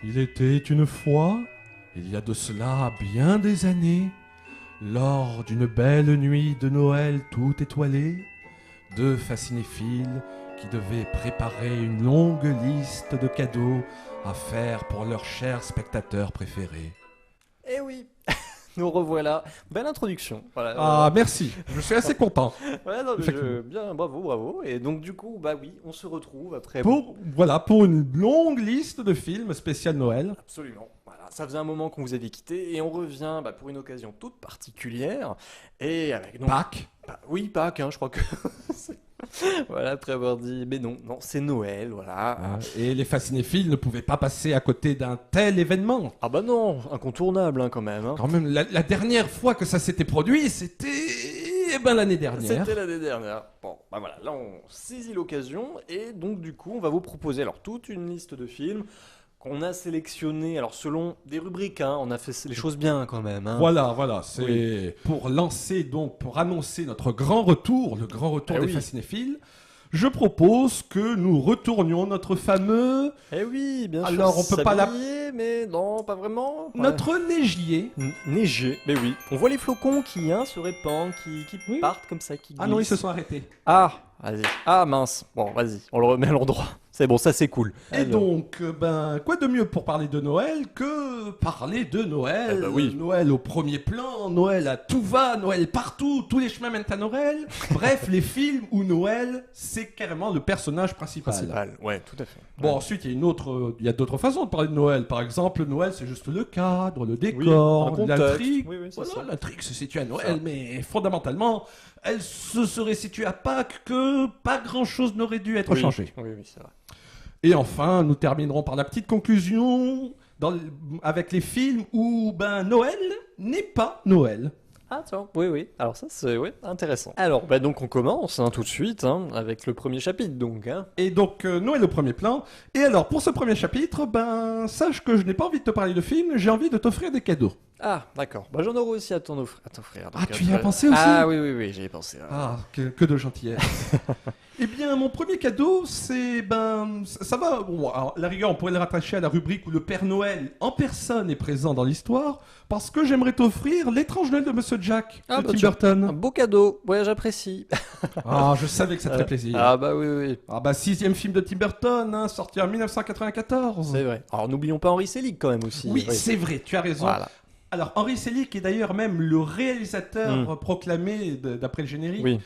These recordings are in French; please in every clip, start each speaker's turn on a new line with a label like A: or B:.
A: Il était une fois, il y a de cela bien des années, lors d'une belle nuit de Noël tout étoilée, deux fascinéphiles qui devaient préparer une longue liste de cadeaux à faire pour leurs chers spectateurs préférés.
B: Eh oui, nous revoilà. Belle introduction. Voilà,
A: Ah, merci, je suis assez content.
B: ouais, non, mais
A: effectivement.
B: bien, bravo, bravo. Et donc du coup, bah oui, on se retrouve après.
A: Pour une longue liste de films spécial Noël.
B: Absolument. Voilà, ça faisait un moment qu'on vous avait quitté et on revient pour une occasion toute particulière et avec donc.
A: Pâques.
B: Oui, Pâques, hein, je crois que. Voilà, après avoir dit, mais non, c'est Noël, voilà.
A: Et les fascinéphiles ne pouvaient pas passer à côté d'un tel événement.
B: Ah bah non, incontournable hein, quand même. Hein.
A: Quand même, la dernière fois que ça s'était produit, c'était l'année dernière.
B: C'était l'année dernière. Bon, bah voilà, là on saisit l'occasion et donc du coup on va vous proposer alors toute une liste de films qu'on a sélectionnés, alors selon des rubriques, hein, on a fait les choses bien quand même. Hein.
A: Voilà, c'est pour annoncer notre grand retour, le grand retour des fascinéphiles. Je propose que nous retournions notre fameux...
B: Eh oui, bien sûr.
A: Alors, on peut pas
B: mais non, pas vraiment.
A: Notre neigier.
B: Neiger, mais oui. On voit les flocons qui se répandent, qui partent comme ça, qui glissent.
A: Ah non, ils se sont arrêtés.
B: Ah, vas-y. Ah mince. Bon, vas-y, on le remet à l'endroit. C'est bon, ça c'est cool.
A: Et donc, quoi de mieux pour parler de Noël que parler de Noël.
B: Eh ben oui.
A: Noël au premier plan, Noël à tout va, Noël partout, tous les chemins mènent à Noël. Bref, les films où Noël, c'est carrément le personnage principal.
B: Ouais, tout à fait.
A: Bon, ensuite, il y a d'autres façons de parler de Noël. Par exemple, Noël, c'est juste le cadre, le décor, l'intrigue.
B: Oui, c'est ça.
A: L'intrigue se situe à Noël, mais fondamentalement, elle se serait située à Pâques que pas grand-chose n'aurait dû être changé.
B: Oui, c'est vrai.
A: Et enfin, nous terminerons par la petite conclusion avec les films où Noël n'est pas Noël.
B: Ah tiens, oui. Alors ça c'est intéressant. Alors donc on commence tout de suite avec le premier chapitre donc. Hein.
A: Et donc Noël au premier plan. Et alors pour ce premier chapitre, sache que je n'ai pas envie de te parler de film, j'ai envie de t'offrir des cadeaux.
B: Ah d'accord, j'en aurai aussi à t'offrir.
A: Ah tu y as pensé aussi?
B: Ah oui, j'y ai pensé.
A: Ah, que de gentillesse. Eh bien, mon premier cadeau, c'est ça va. Bon, alors, la rigueur, on pourrait le rattacher à la rubrique où le Père Noël en personne est présent dans l'histoire, parce que j'aimerais t'offrir l'étrange Noël de Monsieur Jack de Tim Burton.
B: Un beau cadeau, ouais, j'apprécie.
A: Ah, je savais que ça te ferait plaisir.
B: Ah bah oui.
A: Ah 6e film de Tim Burton, sorti en 1994.
B: C'est vrai. Alors n'oublions pas Henry Selick quand même aussi.
A: Oui, c'est vrai, tu as raison.
B: Voilà.
A: Alors Henry Selick est d'ailleurs même le réalisateur proclamé d'après le générique.
B: Oui.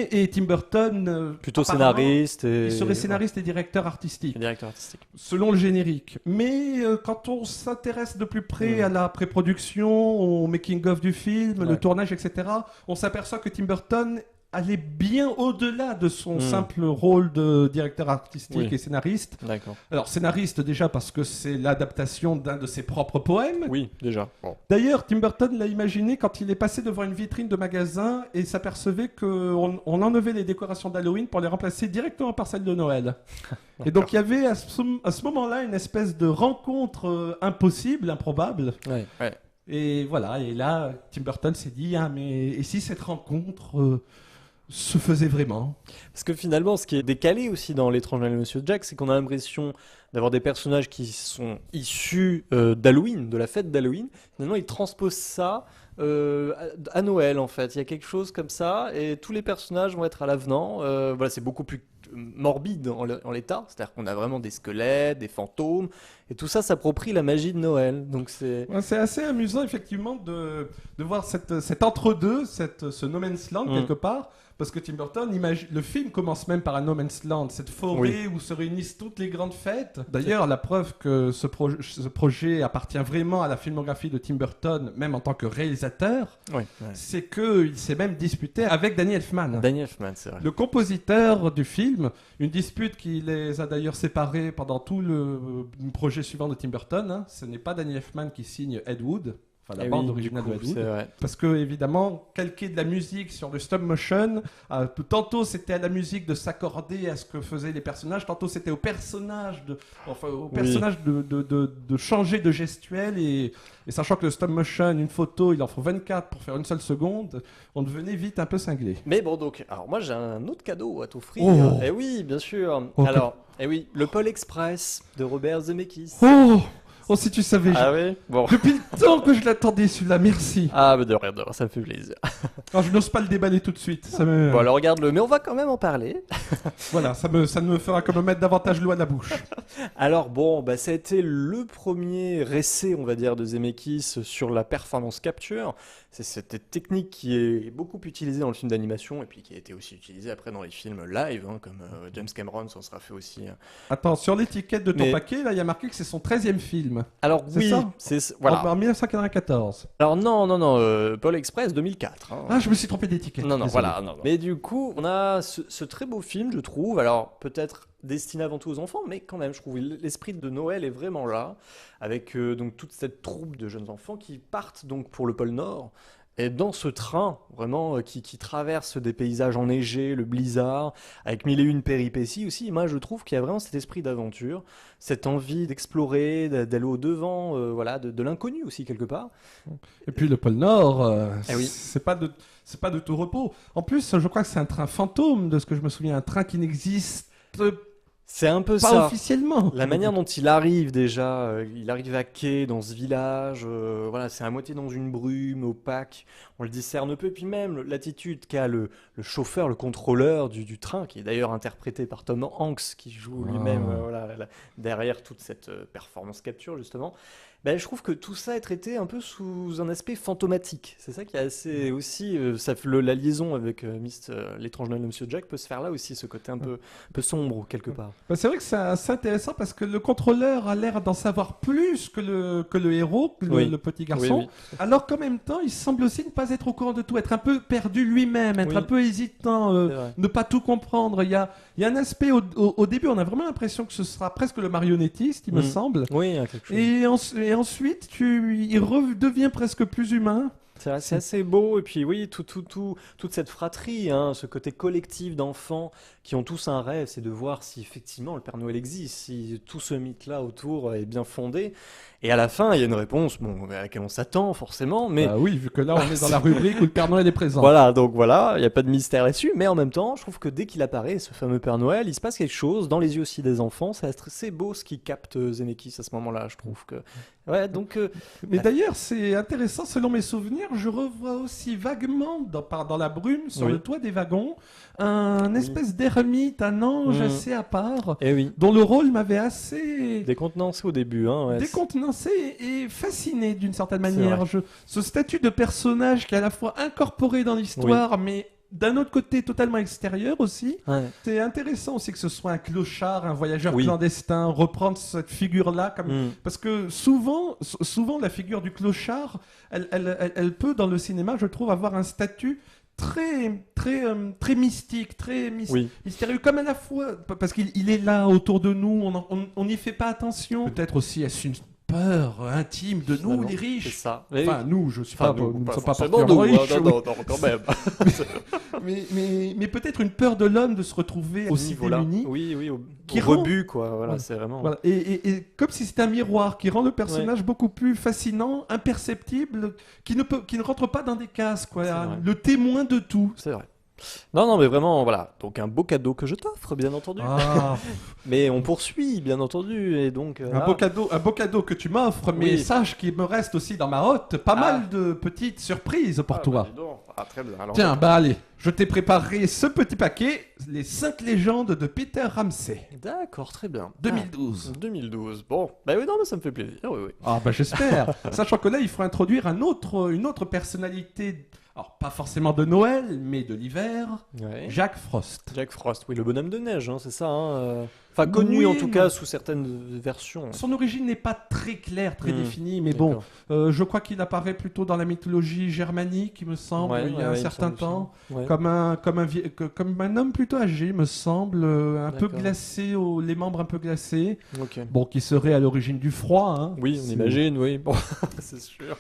A: Et Tim Burton...
B: plutôt scénariste.
A: Il serait scénariste et directeur artistique.
B: Directeur artistique.
A: Selon le générique. Mais quand on s'intéresse de plus près à la pré-production, au making-of du film, le tournage, etc., on s'aperçoit que Tim Burton allait bien au-delà de son simple rôle de directeur artistique et scénariste.
B: D'accord.
A: Alors scénariste déjà parce que c'est l'adaptation d'un de ses propres poèmes.
B: Oui, déjà. Bon.
A: D'ailleurs, Tim Burton l'a imaginé quand il est passé devant une vitrine de magasin et s'apercevait qu'on enlevait les décorations d'Halloween pour les remplacer directement par celles de Noël. Et donc il y avait à ce moment-là une espèce de rencontre impossible, improbable.
B: Ouais.
A: Et voilà, et là, Tim Burton s'est dit, mais et si cette rencontre se faisait vraiment?
B: Parce que finalement, ce qui est décalé aussi dans L'étrange Noël de Monsieur Jack, c'est qu'on a l'impression d'avoir des personnages qui sont issus d'Halloween, de la fête d'Halloween. Finalement, ils transposent ça à Noël, en fait. Il y a quelque chose comme ça, et tous les personnages vont être à l'avenant. Voilà, c'est beaucoup plus morbide en l'état, c'est-à-dire qu'on a vraiment des squelettes, des fantômes, et tout ça s'approprie la magie de Noël. Donc c'est
A: assez amusant, effectivement, de voir cet entre-deux, ce No Man's Land, quelque part. Parce que Tim Burton, le film commence même par un No Man's Land, cette forêt où se réunissent toutes les grandes fêtes. D'ailleurs, la preuve que ce projet appartient vraiment à la filmographie de Tim Burton, même en tant que réalisateur, c'est qu'il s'est même disputé avec Danny Elfman.
B: Danny Elfman, c'est vrai.
A: Le compositeur du film, une dispute qui les a d'ailleurs séparés pendant tout le projet suivant de Tim Burton. Ce n'est pas Danny Elfman qui signe Ed Wood. Enfin, la bande originale de Ed Wood. Parce que, évidemment, calquer de la musique sur du stop motion, tantôt c'était à la musique de s'accorder à ce que faisaient les personnages, tantôt c'était au personnage de changer de gestuelle. Et sachant que le stop motion, une photo, il en faut 24 pour faire une seule seconde, on devenait vite un peu cinglé.
B: Mais bon, donc, alors moi j'ai un autre cadeau à t'offrir.
A: Oh.
B: Eh oui, bien sûr.
A: Oh,
B: alors, le Pôle Express de Robert Zemeckis.
A: Oh, Oh, si tu savais,
B: Ah oui. Bon.
A: depuis le temps que je l'attendais celui-là, merci.
B: Ah, mais de rien, ça me fait plaisir.
A: Alors, je n'ose pas le déballer tout de suite. Ça me...
B: Bon, alors regarde-le, mais on va quand même en parler.
A: Voilà, ça ne me fera que me mettre davantage l'eau à la bouche.
B: Alors bon, bah, ça a été le premier essai, on va dire, de Zemeckis sur la performance capture. C'est cette technique qui est beaucoup utilisée dans le film d'animation et puis qui a été aussi utilisée après dans les films live, hein, comme James Cameron s'en sera fait aussi.
A: Attends, sur l'étiquette de ton
B: Mais-
A: paquet, là, il y a marqué que c'est son 13e film.
B: Alors
A: C'est
B: oui,
A: ça
B: voilà.
A: En 1994.
B: Alors non, Paul Express 2004. Hein.
A: Ah, je me suis trompé d'étiquette.
B: Non,
A: désolé.
B: voilà. Non. Mais du coup, on a ce très beau film, je trouve. Alors, peut-être destiné avant tout aux enfants, mais quand même, je trouve l'esprit de Noël est vraiment là, avec donc toute cette troupe de jeunes enfants qui partent donc pour le pôle Nord. Et dans ce train, vraiment, qui traverse des paysages enneigés, le blizzard, avec mille et une péripéties aussi, moi je trouve qu'il y a vraiment cet esprit d'aventure, cette envie d'explorer, d'aller au-devant, voilà, de l'inconnu aussi quelque part.
A: Et puis le pôle Nord,
B: Eh oui.
A: c'est pas de tout repos. En plus, je crois que c'est un train fantôme, de ce que je me souviens, un train qui n'existe
B: C'est un peu
A: pas
B: ça.
A: officiellement.
B: La manière dont il arrive déjà, il arrive à quai dans ce village, voilà, c'est à moitié dans une brume opaque, on le discerne peu, et puis même l'attitude qu'a le chauffeur, le contrôleur du train, qui est d'ailleurs interprété par Tom Hanks, qui joue lui-même voilà, derrière toute cette performance capture justement. Ben, je trouve que tout ça est traité un peu sous un aspect fantomatique. C'est ça qui est assez aussi. La liaison avec l'étrange Noël de Monsieur Jack peut se faire là aussi, ce côté un peu sombre quelque part.
A: Bah, c'est vrai que c'est assez intéressant parce que le contrôleur a l'air d'en savoir plus que le héros, que
B: Oui.
A: le petit garçon.
B: Oui.
A: Alors qu'en même temps, il semble aussi ne pas être au courant de tout, être un peu perdu lui-même, être
B: Oui.
A: un peu hésitant,
B: C'est vrai.
A: ne pas tout comprendre. Il y a un aspect au début, on a vraiment l'impression que ce sera presque le marionnettiste, il me semble.
B: Oui, il y a quelque chose.
A: Et ensuite, il redevient presque plus humain.
B: C'est assez beau, et puis oui, toute cette fratrie, hein, ce côté collectif d'enfants qui ont tous un rêve, c'est de voir si effectivement le Père Noël existe, si tout ce mythe-là autour est bien fondé. Et à la fin, il y a une réponse bon, à laquelle on s'attend forcément, mais
A: Bah oui, vu que là, on est dans la rubrique où le Père Noël est présent.
B: voilà, donc voilà, il n'y a pas de mystère là-dessus, mais en même temps, je trouve que dès qu'il apparaît, ce fameux Père Noël, il se passe quelque chose dans les yeux aussi des enfants, c'est beau ce qui capte Zemeckis à ce moment-là, je trouve que... Ouais, donc...
A: Mais d'ailleurs, c'est intéressant, selon mes souvenirs, je revois aussi vaguement dans la brume, sur
B: Oui.
A: le toit des wagons, un espèce d'ermite, un ange assez à part,
B: Eh oui,
A: dont le rôle m'avait assez
B: décontenancé au début, hein, ouais,
A: décontenancé et fasciné d'une certaine
B: C'est
A: manière.
B: vrai.
A: Ce statut de personnage qui est à la fois incorporé dans l'histoire, mais d'un autre côté totalement extérieur aussi.
B: ouais.
A: C'est intéressant aussi que ce soit un clochard, un voyageur
B: Oui.
A: clandestin, reprendre cette figure-là comme...
B: Mm.
A: Parce que souvent la figure du clochard, elle peut dans le cinéma, je trouve, avoir un statut très mystique,
B: Oui.
A: mystérieux, comme à la fois, parce qu'il est là autour de nous, on n'y fait pas attention. Peut-être aussi est-ce une peur intime de nous,
B: Finalement,
A: les
B: c'est
A: riches.
B: ça.
A: Enfin, nous, je suis
B: Enfin,
A: pas, nous ne sommes pas
B: forcément
A: particulièrement
B: nous, hein,
A: riches,
B: non, quand même.
A: mais peut-être une peur de l'homme de se retrouver aussi
B: Niveau-là.
A: démuni.
B: Oui,
A: Qui
B: au
A: rend-
B: rebut, quoi. Voilà,
A: Ouais.
B: c'est vraiment.
A: Voilà. Et comme si c'était un miroir qui rend le personnage beaucoup plus fascinant, imperceptible, qui ne rentre pas dans des cases, quoi.
B: C'est vrai.
A: Le témoin de tout.
B: C'est vrai. Non, mais vraiment, voilà. Donc, un beau cadeau que je t'offre, bien entendu.
A: Ah,
B: Mais on poursuit, bien entendu. Et donc.
A: un beau cadeau que tu m'offres, mais
B: Oui.
A: sache qu'il me reste aussi dans ma hotte pas
B: Ah.
A: mal de petites surprises pour toi.
B: Très bien. Alors,
A: Tiens, bah allez, je t'ai préparé ce petit paquet, les 5 légendes de Peter Ramsey,
B: D'accord, très bien.
A: 2012.
B: 2012. Bon, bah oui, non, mais ça me fait plaisir. Oui.
A: Ah bah j'espère. Sachant que là, il faut introduire une autre personnalité, alors pas forcément de Noël, mais de l'hiver,
B: Ouais.
A: Jack Frost.
B: Jack Frost, oui, le bonhomme de neige, hein, c'est ça. Hein. Enfin, connu
A: Oui,
B: en tout
A: mais-
B: cas sous certaines versions.
A: Son origine n'est pas très claire, très définie, mais bon,
B: D'accord.
A: je crois qu'il apparaît plutôt dans la mythologie germanique, il me semble,
B: Ouais,
A: il y a un
B: ouais, il me
A: certain
B: semble
A: temps,
B: aussi. Ouais.
A: comme un homme plutôt âgé, me semble, un peu
B: D'accord.
A: glacé, les membres un peu glacés,
B: Ok.
A: bon, qui serait à l'origine du froid. Hein.
B: Oui, on
A: C'est-
B: imagine, oui. Bon, c'est sûr.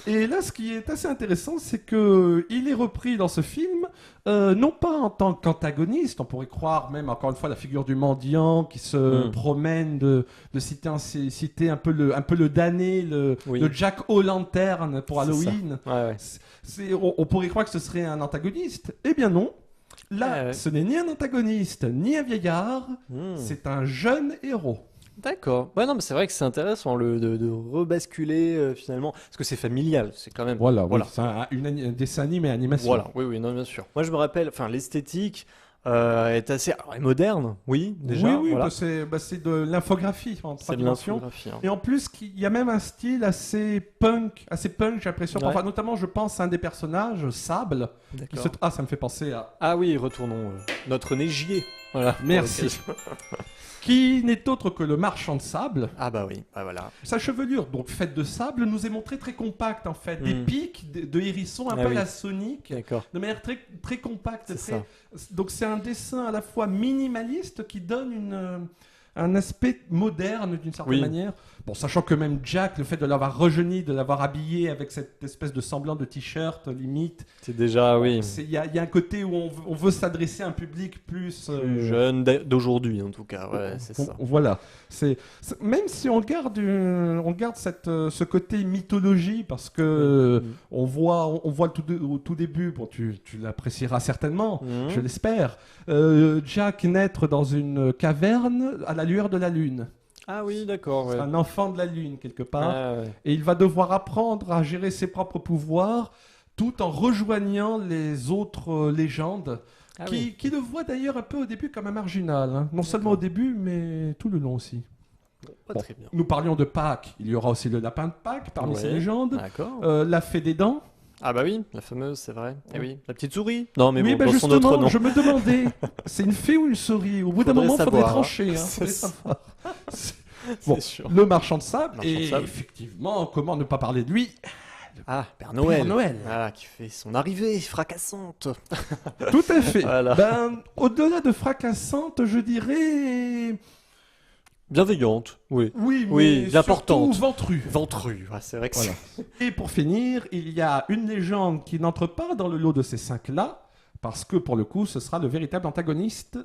A: Et là, ce qui est assez intéressant, c'est que il est repris dans ce film, non pas en tant qu'antagoniste, on pourrait croire même encore une fois la figure du mendiant qui se promène de citer un peu le damné,
B: Oui.
A: le Jack O'Lantern pour
B: C'est
A: Halloween.
B: Ouais.
A: On pourrait croire que ce serait un antagoniste. Eh bien non. Là,
B: Ouais.
A: ce n'est ni un antagoniste, ni un vieillard,
B: Hmm.
A: c'est un jeune héros.
B: D'accord. Ouais, non, mais c'est vrai que c'est intéressant de rebasculer finalement, parce que c'est familial, c'est quand même.
A: Voilà, oui,
B: Voilà.
A: c'est un dessin animé et animation.
B: Voilà, oui, oui, non, bien sûr. Moi, je me rappelle, enfin, l'esthétique est assez alors, est moderne, oui, déjà,
A: Oui, oui,
B: voilà.
A: c'est de l'infographie en trois
B: C'est de
A: dimensions.
B: l'infographie, hein.
A: Et en plus, il y a même un style assez punk, j'ai l'impression.
B: Ouais.
A: Enfin, notamment, je pense à un des personnages, Sable,
B: D'accord.
A: Ah, ça me fait penser à...
B: Ah oui, retournons notre Négier. Voilà. pour
A: Merci.
B: l'occasion.
A: Qui n'est autre que le marchand de sable.
B: Ah bah oui, bah voilà.
A: Sa chevelure, donc faite de sable, nous est montrée très compacte en fait. Des
B: Mm.
A: pics de hérisson un
B: Ah
A: peu
B: oui.
A: à la Sonic,
B: D'accord.
A: de manière très, très compacte.
B: C'est
A: Très... Donc c'est un dessin à la fois minimaliste qui donne un aspect moderne d'une certaine
B: Oui.
A: manière. Bon, sachant que même Jack, le fait de l'avoir rejeuni, de l'avoir habillé avec cette espèce de semblant de t-shirt limite,
B: C'est déjà, oui,
A: il y a un côté où on veut s'adresser à un public plus...
B: plus jeune d'aujourd'hui en tout cas. Ouais, c'est ça.
A: Voilà. Même si on garde ce côté mythologie, parce que on voit au tout début, bon, tu l'apprécieras certainement,
B: Mhm.
A: je l'espère, Jack naître dans une caverne à la lueur de la lune.
B: Ah oui, d'accord.
A: C'est
B: Ouais.
A: un enfant de la lune quelque part,
B: Ah, ouais.
A: et il va devoir apprendre à gérer ses propres pouvoirs tout en rejoignant les autres légendes.
B: Ah oui.
A: Qui le voit d'ailleurs un peu au début comme un marginal, hein. Non seulement au début, mais tout le long aussi.
B: Pas
A: Bon,
B: très bien.
A: nous parlions de Pâques, il y aura aussi le lapin de Pâques parmi ces
B: Ouais.
A: légendes.
B: D'accord.
A: La fée des dents.
B: Ah bah oui, la fameuse, c'est vrai. Eh oui, la petite souris. Non mais
A: Oui,
B: bon,
A: bah
B: dans son autre
A: justement,
B: nom.
A: je me demandais, c'est une fée ou une souris? Au bout d'un
B: Faudrait
A: moment, il faudrait
B: savoir, hein.
A: trancher. Hein,
B: C'est
A: faudrait
B: ça.
A: savoir.
B: C'est
A: Bon,
B: sûr.
A: le marchand de sable,
B: Marchand de
A: et
B: sable.
A: effectivement, comment ne pas parler de lui?
B: Ah, Père Noël.
A: Père Noël.
B: Ah, qui fait son arrivée fracassante.
A: Tout à fait.
B: Voilà.
A: Ben, au-delà de fracassante, je dirais...
B: Bienveillante, oui.
A: Oui,
B: Oui,
A: mais
B: importante.
A: surtout ventru.
B: Ventru, ouais, c'est vrai que
A: Voilà. Et pour finir, il y a une légende qui n'entre pas dans le lot de ces cinq-là, parce que pour le coup, ce sera le véritable antagoniste,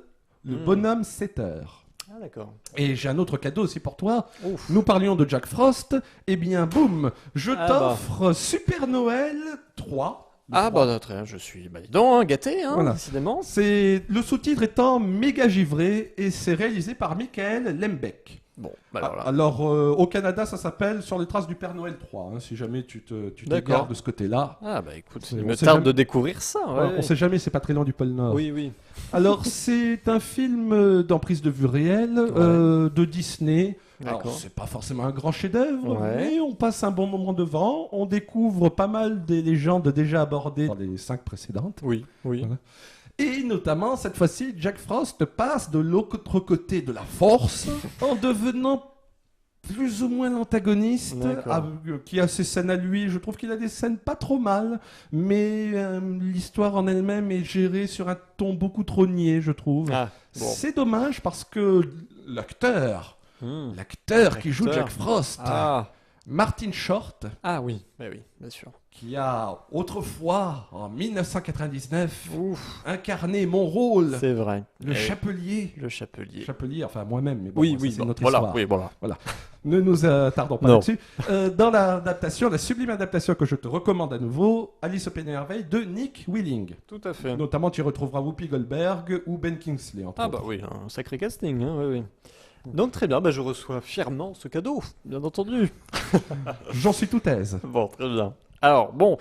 A: le bonhomme 7 heures.
B: Ah d'accord.
A: Et j'ai un autre cadeau aussi pour toi.
B: Ouf.
A: Nous parlions de Jack Frost. Eh bien, boum, je
B: Ah
A: t'offre Super Noël 3. Le
B: Ah
A: 3.
B: bah très bien, je suis bah, dis donc, hein, gâté, hein,
A: Voilà.
B: décidément.
A: C'est le sous-titre étant méga givré et c'est réalisé par Michael Lembeck.
B: Bon, bah alors là.
A: Alors, au Canada, ça s'appelle Sur les traces du Père Noël 3, hein, si jamais tu
B: D'accord.
A: t'égares de ce côté-là.
B: Ah bah écoute,
A: C'est-
B: il
A: on
B: me
A: sait
B: tarde
A: jamais-
B: de découvrir ça. Ouais,
A: Voilà,
B: ouais.
A: on sait jamais, c'est pas très loin du pôle Nord.
B: Oui, oui.
A: Alors, c'est un film d'emprise de vue réelle de Disney. Alors,
B: D'accord.
A: c'est pas forcément un grand chef-d'œuvre,
B: Ouais.
A: mais on passe un bon moment devant. On découvre pas mal des légendes déjà abordées dans les 5 précédentes.
B: Oui, oui.
A: Voilà. Et notamment, cette fois-ci, Jack Frost passe de l'autre côté de la force en devenant plus ou moins l'antagoniste,
B: D'accord.
A: qui a ses scènes à lui. Je trouve qu'il a des scènes pas trop mal, mais l'histoire en elle-même est gérée sur un ton beaucoup trop niais, je trouve.
B: Ah, bon.
A: C'est dommage parce que l'acteur
B: Hmm.
A: qui joue
B: L'acteur.
A: Jack Frost,
B: Ah.
A: Martin Short,
B: Ah oui, bah oui, bien sûr.
A: qui a autrefois, en 1999,
B: Ouf,
A: incarné mon rôle,
B: c'est vrai.
A: le
B: Eh,
A: chapelier.
B: Le chapelier.
A: Chapelier, enfin moi-même, mais bon,
B: Oui,
A: ça,
B: oui,
A: c'est
B: bon,
A: notre
B: voilà,
A: histoire.
B: oui, voilà.
A: Ne nous attardons pas
B: Non.
A: là-dessus. Dans l'adaptation, la sublime adaptation que je te recommande à nouveau, Alice au Pays des Merveilles de Nick Willing.
B: Tout à fait.
A: Notamment, tu y retrouveras Whoopi Goldberg ou Ben Kingsley, entre
B: Ah
A: autres.
B: bah oui, un sacré casting, hein, oui, oui. Donc très bien, bah, je reçois fièrement ce cadeau, bien entendu.
A: J'en suis tout aise.
B: Bon, très bien. Alors, bon,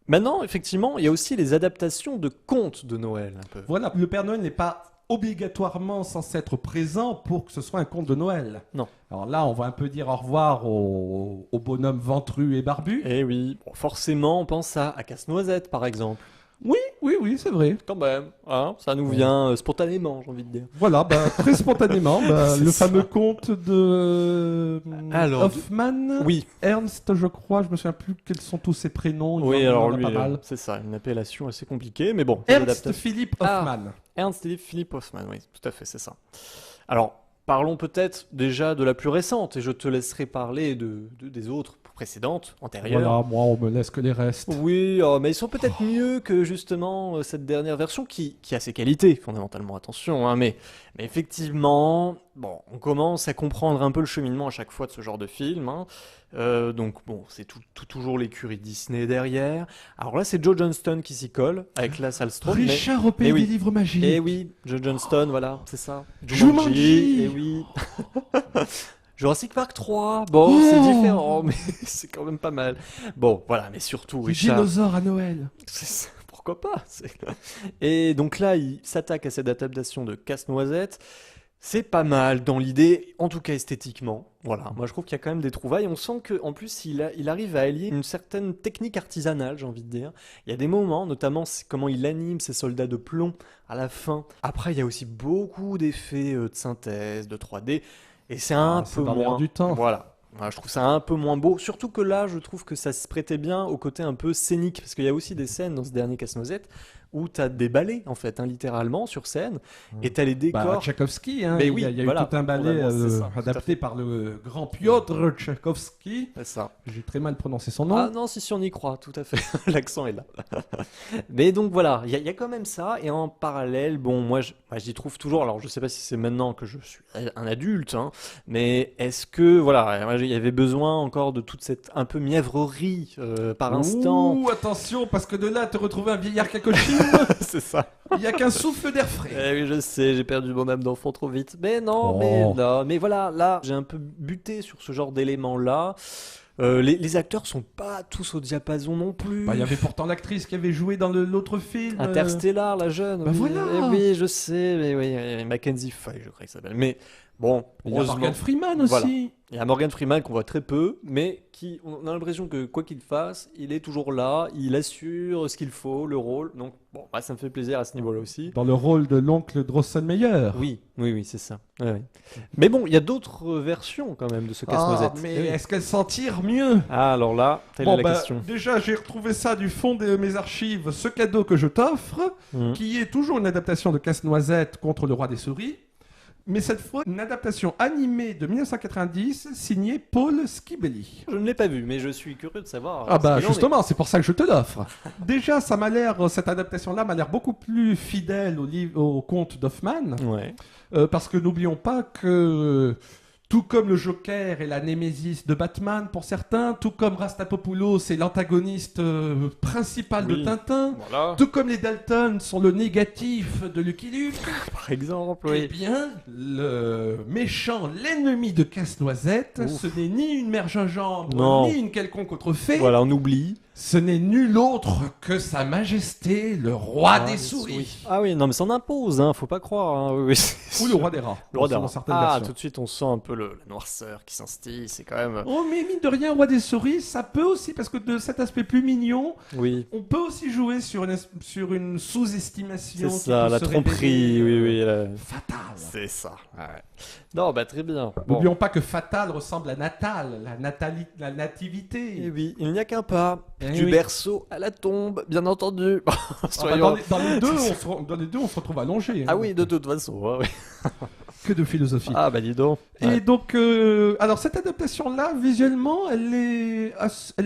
B: maintenant, effectivement, il y a aussi les adaptations de contes de Noël, un peu.
A: Voilà, le Père Noël n'est pas obligatoirement censé être présent pour que ce soit un conte de Noël.
B: Non.
A: Alors là, on va un peu dire au revoir au bonhomme ventru et barbu.
B: Eh oui, bon, forcément, on pense à Casse-Noisette, par exemple.
A: Oui, c'est vrai.
B: Quand même, hein, ça nous vient spontanément, j'ai envie de dire.
A: Voilà, bah, très spontanément, bah,
B: C'est
A: le
B: ça.
A: fameux conte de
B: Alors,
A: Hoffman,
B: Oui,
A: Ernst, je crois, je me souviens plus quels sont tous ses prénoms. il
B: oui,
A: y en
B: alors
A: a
B: lui,
A: pas mal.
B: c'est ça, une appellation assez compliquée, mais bon. les
A: Ernst
B: adaptations-
A: Philipp
B: Ah.
A: Hoffman.
B: Ernst Philipp Hoffmann, oui, tout à fait, c'est ça. Alors, parlons peut-être déjà de la plus récente, et je te laisserai parler des autres précédentes, antérieures.
A: Voilà, moi, on me laisse que les restes.
B: Oui, mais ils sont peut-être mieux que justement cette dernière version qui a ses qualités, fondamentalement, attention, hein, mais effectivement, bon, on commence à comprendre un peu le cheminement à chaque fois de ce genre de film, hein. Donc bon, c'est toujours l'écurie Disney derrière. Alors là, c'est Joe Johnston qui s'y colle, avec la Salstrom, mais...
A: Richard au pays
B: Eh oui.
A: des livres magiques.
B: Eh oui, Joe Johnston, voilà, c'est ça.
A: Jumanji.
B: Eh oui. Jurassic Park 3, bon, c'est différent, mais c'est quand même pas mal. Bon, voilà, mais surtout,
A: Les
B: Richard.
A: dinosaures à Noël.
B: Pourquoi pas? Et donc là, il s'attaque à cette adaptation de Casse-Noisette. C'est pas mal dans l'idée, en tout cas esthétiquement. Voilà, moi je trouve qu'il y a quand même des trouvailles. On sent qu'en plus, il arrive à allier une certaine technique artisanale, j'ai envie de dire. Il y a des moments, notamment comment il anime ses soldats de plomb à la fin. Après, il y a aussi beaucoup d'effets de synthèse, de 3D. Et c'est un peu
A: dans l'air
B: moins.
A: du temps.
B: Voilà. Voilà, je trouve ça un peu moins beau. Surtout que là, je trouve que ça se prêtait bien au côté un peu scénique. Parce qu'il y a aussi des scènes dans ce dernier Casse-Noisette où tu as des ballets, en fait, littéralement, sur scène. Et tu as les décors.
A: Tchaïkovski, hein,
B: Mais
A: il y a eu
B: voilà,
A: tout un ballet
B: vraiment, c'est ça, tout à
A: adapté
B: fait.
A: par le grand Piotr Tchaïkovski.
B: C'est ça.
A: J'ai très mal prononcé son nom.
B: Ah non, si on y croit, tout à fait. L'accent est là. Mais donc voilà, il y a quand même ça. Et en parallèle, bon, moi j'y trouve toujours. Alors je sais pas si c'est maintenant que je suis un adulte, hein, mais est-ce que, voilà, moi, il y avait besoin encore de toute cette un peu mièvrerie par instant.
A: Ouh, attention, parce que de là, te retrouver un vieillard Kakoshim,
B: C'est ça.
A: il n'y a qu'un souffle d'air frais.
B: Eh oui, je sais, j'ai perdu mon âme d'enfant trop vite. Mais non,
A: Oh.
B: mais voilà, là, j'ai un peu buté sur ce genre d'éléments-là. Les acteurs sont pas tous au diapason non plus.
A: Bah, il y avait pourtant l'actrice qui avait joué dans l'autre film.
B: Interstellar, la jeune.
A: Bah
B: oui.
A: voilà.
B: Eh oui, je sais, mais oui, Mackenzie Foy, je crois que ça s'appelle. Mais bon,
A: Il y a
B: heureusement.
A: Morgan Freeman aussi.
B: Voilà. Il y a Morgan Freeman qu'on voit très peu, mais qui, on a l'impression que quoi qu'il fasse, il est toujours là, il assure ce qu'il faut, le rôle. Donc bon, bah, ça me fait plaisir à ce niveau-là aussi.
A: Dans le rôle de l'oncle Drosselmeyer.
B: Oui, c'est ça. Ouais, ouais. Mais bon, il y a d'autres versions quand même de ce casse-noisette.
A: mais
B: Eh oui.
A: est-ce qu'elle s'en tire mieux?
B: Ah, alors là, telle est la question.
A: Déjà, j'ai retrouvé ça du fond de mes archives, ce cadeau que je t'offre,
B: Mhm.
A: qui est toujours une adaptation de Casse-Noisette contre le roi des souris, mais cette fois une adaptation animée de 1990 signée Paul Skibeli.
B: Je ne l'ai pas vu, mais je suis curieux de savoir.
A: Ah
B: ce
A: bah
B: qu'il en est.
A: justement, c'est pour ça que je te l'offre. Déjà, cette adaptation-là m'a l'air beaucoup plus fidèle au conte d'Hoffman,
B: Ouais.
A: parce que n'oublions pas que tout comme le Joker est la némésis de Batman pour certains, tout comme Rastapopoulos est l'antagoniste principal de
B: Oui.
A: Tintin,
B: Voilà.
A: tout comme les Dalton sont le négatif de Lucky Luke,
B: Par exemple,
A: eh
B: oui.
A: bien, le méchant, l'ennemi de Casse-Noisette,
B: Ouf.
A: ce n'est ni une mère gingembre,
B: Non.
A: ni une quelconque autre fée,
B: Voilà, on oublie.
A: ce n'est nul autre que Sa Majesté, le roi des souris.
B: Ah oui, non, mais ça en impose, hein, faut pas croire. Hein. Oui, c'est
A: Ou le
B: sûr.
A: roi des rats,
B: Le roi des
A: dans
B: rats.
A: certaines
B: Ah,
A: versions.
B: tout de suite, on sent un peu la noirceur qui s'instille, c'est quand même.
A: Oh, mais mine de rien, roi des souris, ça peut aussi, parce que de cet aspect plus mignon,
B: Oui,
A: on peut aussi jouer sur une sous-estimation.
B: c'est
A: qui
B: ça,
A: peut
B: la
A: se
B: tromperie,
A: révéler,
B: oui.
A: fatale.
B: C'est ça. Ouais. Non, bah très bien. Bon.
A: N'oublions pas que Fatal ressemble à Natal, la
B: Eh
A: nativité.
B: oui, il n'y a qu'un pas.
A: Eh
B: Du
A: oui.
B: berceau à la tombe, bien entendu.
A: Ah bah,
B: Soyons.
A: dans les deux, on se retrouve allongé. hein.
B: Ah oui, de toute façon. Ouais, ouais.
A: Que de philosophie.
B: Ah bah dis donc.
A: Et
B: Ouais.
A: donc, alors cette adaptation-là, visuellement, elle est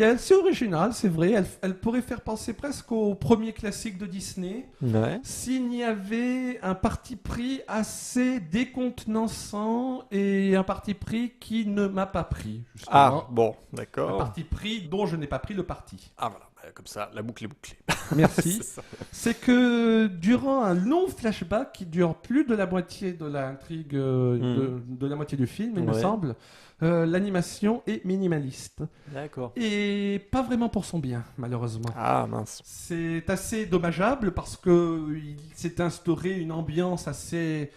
A: assez originale, c'est vrai. Elle pourrait faire penser presque au premier classique de Disney,
B: Ouais.
A: s'il y avait un parti pris assez décontenançant et un parti pris qui ne m'a pas pris.
B: Ah
A: Justement.
B: bon,
A: Un
B: d'accord.
A: parti pris dont je n'ai pas pris le parti.
B: Ah voilà, bah, comme ça, la boucle est bouclée.
A: Merci.
B: C'est ça.
A: C'est que durant un long flashback qui dure plus de la moitié de l'intrigue, de la moitié du film, il me
B: Ouais.
A: semble, l'animation est minimaliste.
B: D'accord.
A: Et pas vraiment pour son bien, malheureusement.
B: Ah mince.
A: C'est assez dommageable parce que il s'est instauré une ambiance assez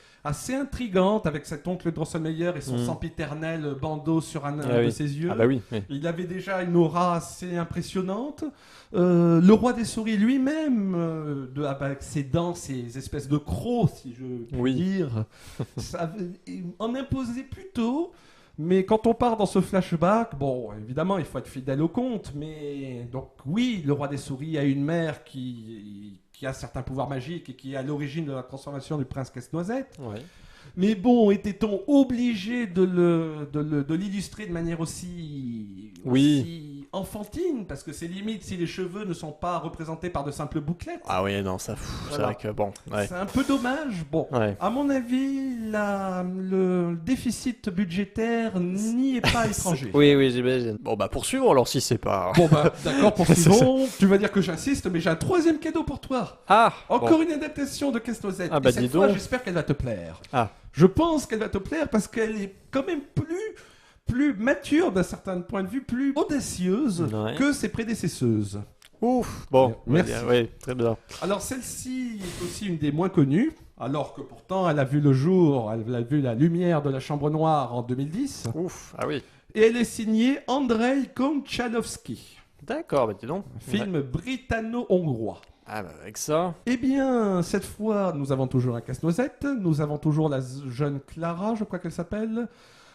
A: intrigante avec cet oncle Drosselmeyer et son sempiternel bandeau sur un
B: Ah
A: de
B: oui.
A: ses yeux.
B: Ah bah oui. Oui.
A: Il avait déjà une aura assez impressionnante. Le roi des souris lui-même, avec ses dents, ses espèces de crocs, si je puis
B: Oui.
A: dire, en imposait plutôt. Mais quand on part dans ce flashback, bon, évidemment, il faut être fidèle au conte, mais donc oui, le roi des souris a une mère qui a certains pouvoirs magiques et qui est à l'origine de la transformation du prince Casse-Noisette.
B: Ouais.
A: Mais bon, était-on obligé de l'illustrer de manière aussi enfantine? Parce que c'est limite si les cheveux ne sont pas représentés par de simples bouclettes.
B: Ah oui, non, ça. C'est
A: Voilà.
B: vrai que bon. Ouais.
A: C'est un peu dommage. Bon,
B: Ouais.
A: à mon avis, le déficit budgétaire n'y est pas étranger.
B: Oui, j'imagine. Bon bah poursuivons alors si c'est pas.
A: Bon bah d'accord, poursuivons. Tu vas dire que j'insiste, mais j'ai un troisième cadeau pour toi.
B: Ah.
A: Encore
B: bon.
A: une adaptation de Casse-Noisette.
B: Ah bah,
A: Et cette
B: dis
A: fois,
B: donc.
A: j'espère qu'elle va te plaire.
B: Ah.
A: Je pense qu'elle va te plaire parce qu'elle est quand même plus plus mature d'un certain point de vue, plus audacieuse que ses prédécesseuses.
B: Ouf, bon,
A: merci.
B: Oui, très bien.
A: Alors celle-ci est aussi une des moins connues, alors que pourtant elle a vu le jour, elle a vu la lumière de la Chambre Noire en 2010.
B: Ouf, ah oui.
A: Et elle est signée Andrei Konchalovsky.
B: D'accord, bah dis donc.
A: Un film britanno-hongrois.
B: Ah bah avec ça.
A: Eh bien, cette fois, nous avons toujours un casse-noisette, nous avons toujours la jeune Clara, je crois qu'elle s'appelle.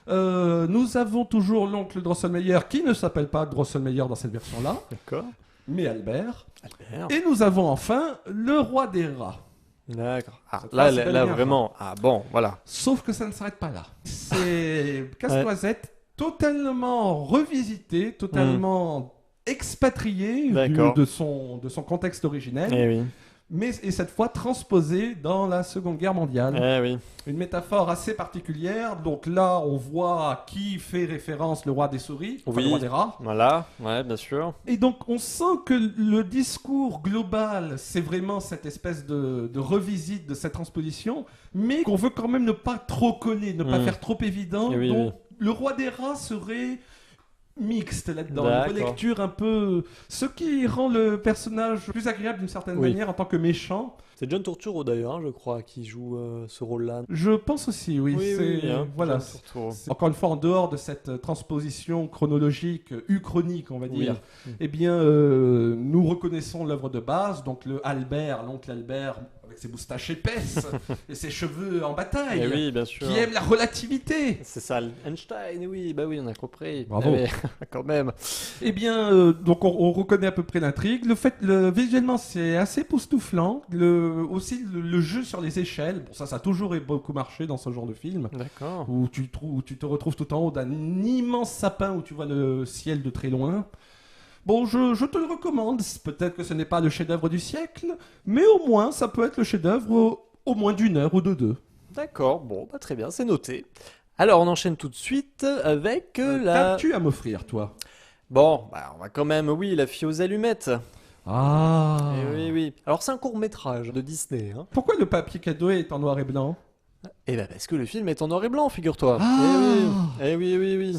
A: Nous avons toujours l'oncle Drosselmeyer, qui ne s'appelle pas Drosselmeyer dans cette version-là,
B: D'accord.
A: mais Albert.
B: Albert.
A: Et nous avons enfin le roi des rats.
B: D'accord. Ah,
A: Cette
B: là,
A: fois, c'est bel et
B: là
A: bien
B: vraiment. Ah bon, voilà.
A: Sauf que ça ne s'arrête pas là. C'est casse-noisette totalement revisité, totalement expatrié de son contexte originel,
B: Eh oui.
A: et cette fois transposé dans la Seconde Guerre mondiale.
B: Eh oui.
A: Une métaphore assez particulière. Donc là, on voit à qui fait référence le roi des souris, enfin, le roi des rats.
B: Voilà, ouais, bien sûr.
A: Et donc, on sent que le discours global, c'est vraiment cette espèce de revisite de cette transposition, mais qu'on veut quand même ne pas trop coller, ne pas faire trop évident.
B: Oui,
A: donc, le roi des rats serait mixte là-dedans, une
B: D'accord.
A: relecture un peu... Ce qui rend le personnage plus agréable d'une certaine manière en tant que méchant.
B: C'est John Turturro d'ailleurs, hein, je crois, qui joue ce rôle-là.
A: Je pense aussi, oui. Voilà. Encore une fois, en dehors de cette transposition chronologique, uchronique, on va dire, eh bien, nous reconnaissons l'œuvre de base, donc l'oncle Albert, avec ses moustaches épaisses et ses cheveux en bataille,
B: oui, bien sûr.
A: qui aime la relativité.
B: C'est ça, Einstein, oui, bah oui, on a compris.
A: Bravo.
B: Mais, quand même.
A: Eh bien, donc on reconnaît à peu près l'intrigue. Visuellement, c'est assez époustouflant. Aussi, le jeu sur les échelles, bon, ça a toujours beaucoup marché dans ce genre de film.
B: D'accord.
A: Où tu te retrouves tout en haut d'un immense sapin où tu vois le ciel de très loin. Bon, je te le recommande. Peut-être que ce n'est pas le chef-d'œuvre du siècle, mais au moins, ça peut être le chef-d'œuvre au moins d'une heure ou de deux.
B: D'accord, bon, bah, très bien, c'est noté. Alors, on enchaîne tout de suite avec la...
A: Qu'as-tu à m'offrir, toi?
B: Bon, bah, on va quand même, oui, La fille aux allumettes.
A: Ah.
B: Oui. Alors, c'est un court-métrage de Disney. Hein.
A: Pourquoi le papier cadeau est en noir et blanc?
B: Eh ben, parce que le film est en noir et blanc, figure-toi.
A: Ah.
B: Eh oui.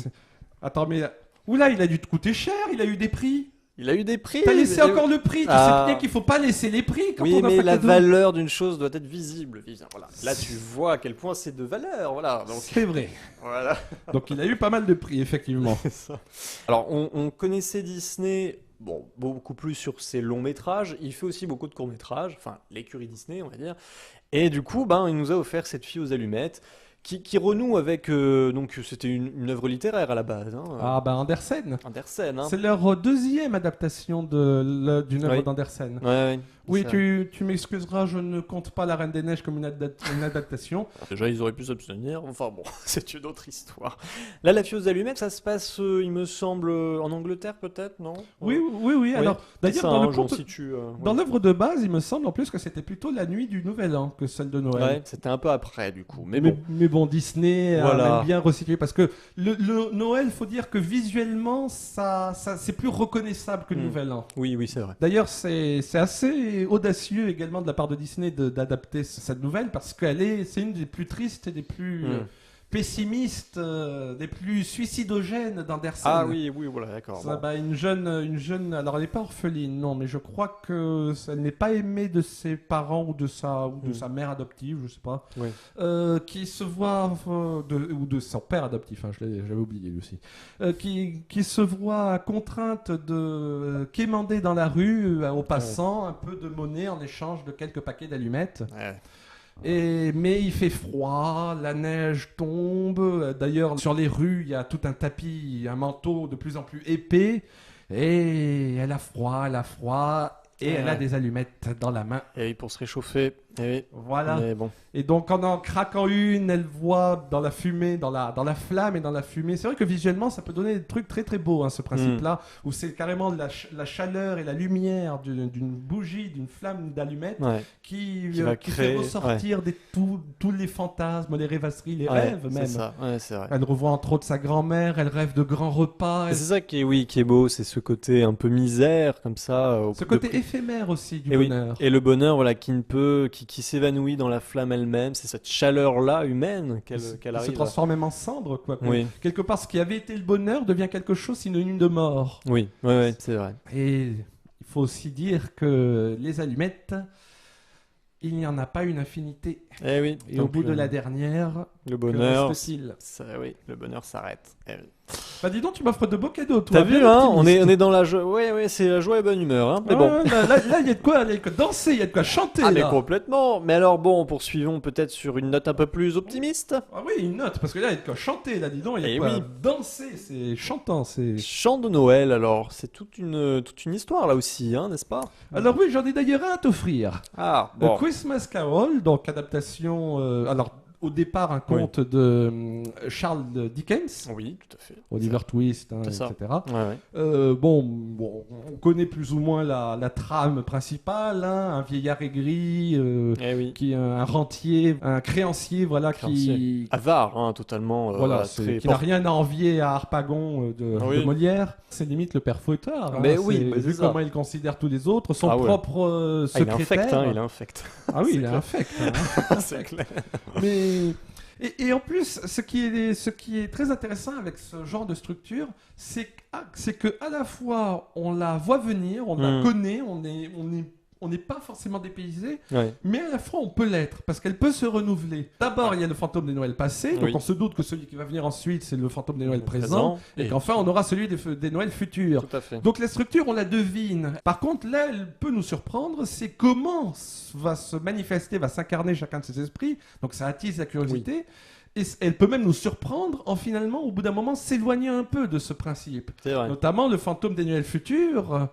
A: Attends, mais... Oula, il a dû te coûter cher, il a eu des prix.
B: Il a eu des prix.
A: T'as laissé encore le prix. Tu sais bien qu'il faut pas laisser les prix quand on offre
B: mais
A: un
B: la
A: cadeau.
B: valeur d'une chose doit être visible. Voilà. Là, tu vois à quel point c'est de valeur. Voilà. Donc,
A: c'est vrai.
B: Voilà.
A: Donc, il a eu pas mal de prix, effectivement.
B: C'est ça. Alors, on connaissait Disney, bon, beaucoup plus sur ses longs métrages. Il fait aussi beaucoup de courts métrages. Enfin, l'écurie Disney, on va dire. Et du coup, il nous a offert cette fille aux allumettes. Qui renoue avec... donc, c'était une œuvre littéraire à la base. Hein,
A: Andersen.
B: Andersen, hein.
A: C'est leur deuxième adaptation d'une œuvre d'Andersen.
B: Ouais.
A: Oui, tu m'excuseras, je ne compte pas La Reine des Neiges comme une adaptation.
B: Déjà, ils auraient pu s'abstenir. Enfin bon, c'est une autre histoire. Là, La fille aux allumettes, ça se passe, il me semble, en Angleterre peut-être, non?
A: Oui. Alors, d'ailleurs, dans l'œuvre de base, il me semble en plus que c'était plutôt la nuit du Nouvel An que celle de Noël.
B: Ouais, c'était un peu après du coup. Mais
A: bon, Disney aime bien recycler parce que le Noël, faut dire que visuellement, ça c'est plus reconnaissable que le Nouvel An.
B: Oui, c'est vrai.
A: D'ailleurs, c'est assez audacieux également de la part de Disney d'adapter cette nouvelle parce c'est une des plus tristes et des plus pessimiste, des plus suicidogènes d'Andersen.
B: Ah oui, voilà, d'accord.
A: Ça, une jeune, alors elle n'est pas orpheline, non, mais je crois que elle n'est pas aimée de ses parents ou de sa mère adoptive, je sais pas, qui se voit, ou de son père adoptif, hein, j'avais oublié lui aussi, qui se voit contrainte de quémander dans la rue aux passants un peu de monnaie en échange de quelques paquets d'allumettes. Ouais. Mais il fait froid, la neige tombe. D'ailleurs, sur les rues, il y a tout un tapis, un manteau de plus en plus épais. Et elle a froid. Et elle a des allumettes dans la main.
B: Et pour se réchauffer.
A: Voilà.
B: Mais bon.
A: Et donc en craquant une, elle voit dans la fumée, dans la flamme et dans la fumée. C'est vrai que visuellement, ça peut donner des trucs très très beaux, hein, ce principe-là, où c'est carrément la chaleur et la lumière d'une bougie, d'une flamme d'allumette qui fait ressortir tous les fantasmes, les rêvasseries, les rêves même.
B: C'est ça. C'est vrai.
A: Elle revoit entre autres sa grand-mère, elle rêve de grands repas.
B: C'est ça qui est beau, c'est ce côté un peu misère comme ça.
A: Ce côté éphémère aussi du bonheur.
B: Et le bonheur, voilà, qui qui s'évanouit dans la flamme elle-même. C'est cette chaleur-là humaine qu'elle
A: se
B: arrive.
A: transforme même en cendre, quoi.
B: Oui.
A: Quelque part, ce qui avait été le bonheur devient quelque chose synonyme de mort.
B: Oui, ouais, c'est vrai.
A: Et il faut aussi dire que les allumettes, il n'y en a pas une infinité.
B: Eh oui.
A: Et au bout de la dernière,
B: le
A: que
B: bonheur,
A: reste-t-il ?
B: oui, le bonheur s'arrête. Eh oui.
A: Bah dis donc, tu m'offres de beaux cadeaux, toi.
B: T'as vu,
A: bien
B: hein,
A: optimiste.
B: on est dans la joie. Ouais, c'est la joie et bonne humeur. Hein. Mais
A: Ah,
B: bon.
A: là, il y a de quoi danser, il y a de quoi chanter.
B: Ah mais
A: là.
B: complètement. Mais alors bon, poursuivons peut-être sur une note un peu plus optimiste.
A: Ah oui, une note, parce que là, il y a de quoi chanter, là, dis donc, il y a de
B: Eh
A: quoi
B: oui.
A: danser, c'est chantant, c'est...
B: Chant de Noël alors, c'est toute une histoire là aussi, hein, n'est-ce pas?
A: Alors oui, j'en ai d'ailleurs un à t'offrir.
B: Ah
A: The
B: bon.
A: Christmas Carol, donc adaptation... alors, au départ, un conte de Charles Dickens,
B: Oui, tout à fait.
A: Oliver Twist, hein,
B: C'est ça.
A: etc.
B: Ouais.
A: Bon, on connaît plus ou moins la trame principale, hein, un vieillard aigri,
B: Eh oui.
A: qui est un rentier, un créancier, voilà, qui...
B: Avare, hein, totalement.
A: Voilà, qui n'a
B: porte-
A: rien à envier à Harpagon de
B: Oui.
A: Molière. C'est limite le père Fouettard. hein.
B: Mais oui,
A: C'est-
B: mais c'est
A: vu
B: ça.
A: comment il considère tous les autres, son
B: Ah ouais.
A: propre
B: Ah, il est
A: secrétaire.
B: infect, hein, il est infect.
A: Ah oui,
B: C'est
A: il est
B: clair.
A: infect. hein.
B: C'est clair.
A: Mais et en plus, ce qui est très intéressant avec ce genre de structure, c'est que à la fois on la voit venir, on la
B: Mm.
A: connaît, on n'est pas forcément dépaysé,
B: Ouais.
A: mais à la fois on peut l'être parce qu'elle peut se renouveler. D'abord, il y a le fantôme des Noëls passés, donc
B: Oui.
A: on se doute que celui qui va venir ensuite, c'est le fantôme des Noëls présents, et qu'enfin on aura celui des Noëls futurs.
B: Tout à fait.
A: Donc la structure, on la devine. Par contre, là, elle peut nous surprendre, c'est comment va se manifester, va s'incarner chacun de ces esprits. Donc ça attise la curiosité. Et elle peut même nous surprendre en finalement, au bout d'un moment, s'éloigner un peu de ce principe.
B: C'est vrai.
A: Notamment le fantôme des Noëls futurs,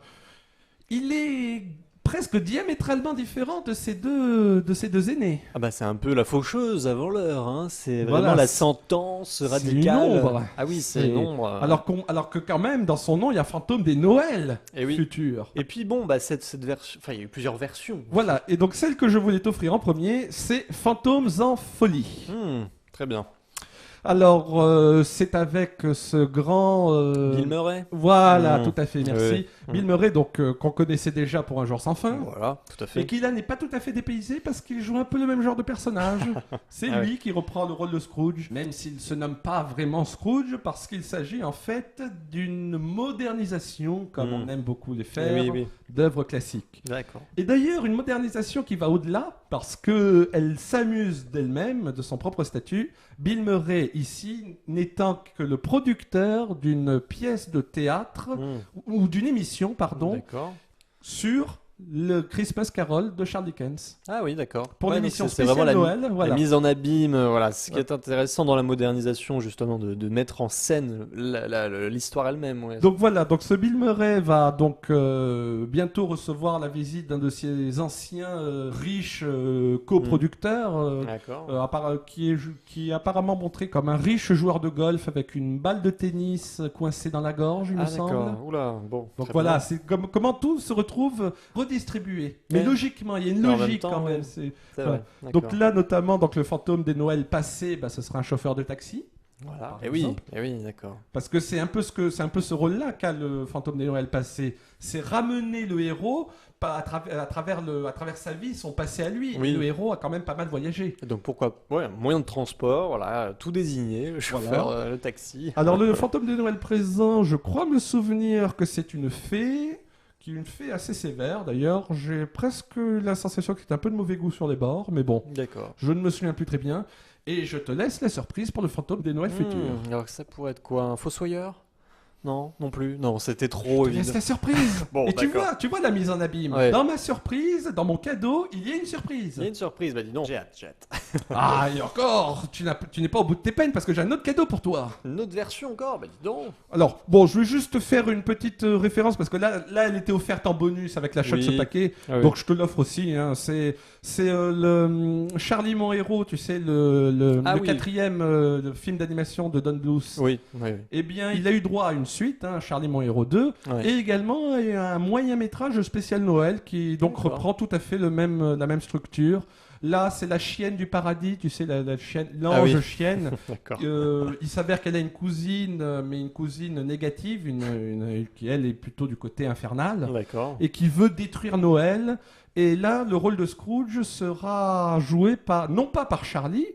A: il est presque diamétralement différent de ces deux aînés.
B: Ah bah c'est un peu la faucheuse avant l'heure, hein. C'est
A: Voilà,
B: vraiment la
A: c'est-
B: sentence
A: une
B: radicale.
A: ombre.
B: Ah oui, c'est
A: C'est-
B: une ombre.
A: Alors que quand même, dans son nom, il y a fantôme des Noëls
B: Eh oui.
A: futurs.
B: Et puis bon, bah cette version, enfin il y a eu plusieurs versions.
A: Voilà, et donc celle que je voulais t'offrir en premier, c'est Fantômes en folie.
B: Très bien.
A: Alors, c'est avec ce grand...
B: Bill Murray.
A: Voilà,
B: Mmh.
A: tout à fait, merci.
B: Oui.
A: Bill Murray, donc, qu'on connaissait déjà pour Un jour sans fin.
B: Voilà, tout à
A: Et
B: fait.
A: qui là n'est pas tout à fait dépaysé parce qu'il joue un peu le même genre de personnage. C'est
B: Ah
A: lui qui reprend le rôle de Scrooge, même s'il se nomme pas vraiment Scrooge, parce qu'il s'agit en fait d'une modernisation, comme on aime beaucoup les faire,
B: Oui.
A: d'œuvres classiques.
B: D'accord.
A: Et d'ailleurs, une modernisation qui va au-delà, parce que elle s'amuse d'elle-même, de son propre statut. Bill Murray, ici, n'étant que le producteur d'une pièce de théâtre, ou d'une émission, pardon,
B: D'accord.
A: sur le Christmas Carol de Charles Dickens.
B: Ah oui, d'accord.
A: Pour
B: Ouais,
A: l'émission
B: donc c'est
A: spéciale
B: vraiment
A: Noël, voilà.
B: la mise en abîme, voilà. Ce qui est intéressant dans la modernisation, justement, de mettre en scène l'histoire elle-même. Ouais.
A: Donc voilà, donc ce Bill Murray va donc bientôt recevoir la visite d'un de ses anciens riches coproducteurs,
B: D'accord.
A: qui est apparemment montré comme un riche joueur de golf avec une balle de tennis coincée dans la gorge, il me
B: Ah
A: semble.
B: d'accord. Oula, bon.
A: Donc
B: très
A: voilà,
B: bien.
A: c'est comment tout se retrouve redistribué. Mais
B: Ouais.
A: logiquement, il y a une
B: Mais en même
A: logique
B: temps,
A: quand même.
B: ouais.
A: c'est-
B: C'est
A: voilà.
B: vrai.
A: Donc
B: d'accord.
A: là, notamment, donc, le fantôme des Noëls passés, ce sera un chauffeur de taxi.
B: Voilà.
A: par
B: Et oui,
A: exemple.
B: d'accord.
A: Parce que c'est un peu ce rôle-là qu'a le fantôme des Noëls passés. C'est ramener le héros à travers sa vie, son passé à lui.
B: Oui.
A: Et le héros a quand même pas mal voyagé.
B: Et donc pourquoi un moyen de transport, voilà, tout désigné, le chauffeur,
A: Voilà.
B: le taxi.
A: Alors le fantôme des Noëls présent, je crois me souvenir que c'est une fée, qui est une fée assez sévère d'ailleurs. J'ai presque la sensation que c'est un peu de mauvais goût sur les bords, mais bon,
B: D'accord.
A: je ne me souviens plus très bien. Et je te laisse la surprise pour le fantôme des Noëls futurs.
B: Alors ça pourrait être quoi, un fossoyeur? Non plus. Non, c'était trop
A: Je te laisse
B: évident.
A: la surprise.
B: Bon,
A: Et
B: d'accord.
A: tu vois la mise en abîme.
B: Ouais.
A: Dans ma surprise, dans mon cadeau, il y a une
B: Il
A: surprise.
B: y a une surprise, bah dis donc. J'ai hâte.
A: Ah, et encore, tu n'es pas au bout de tes peines parce que j'ai un autre cadeau pour toi.
B: Une autre version encore, bah dis donc.
A: Alors, bon, je vais juste faire une petite référence parce que là, elle était offerte en bonus avec l'achat de ce
B: Oui.
A: paquet.
B: Ah oui.
A: Donc, je te l'offre aussi. Hein. C'est le Charlie mon héros, tu sais, le
B: Ah oui.
A: quatrième le film d'animation de Don Bluth.
B: Oui.
A: Eh bien, il a eu droit à une suite, hein, Charlie mon héros 2,
B: Ouais.
A: et également à un moyen métrage spécial Noël qui donc
B: D'accord.
A: reprend tout à fait la même structure. Là, c'est la chienne du paradis, tu sais, la chienne,
B: Ah oui.
A: l'ange chienne.
B: D'accord.
A: Il s'avère qu'elle a une cousine, mais une cousine négative, qui elle est plutôt du côté infernal,
B: D'accord.
A: et qui veut détruire Noël. Et là, le rôle de Scrooge sera joué non pas par Charlie,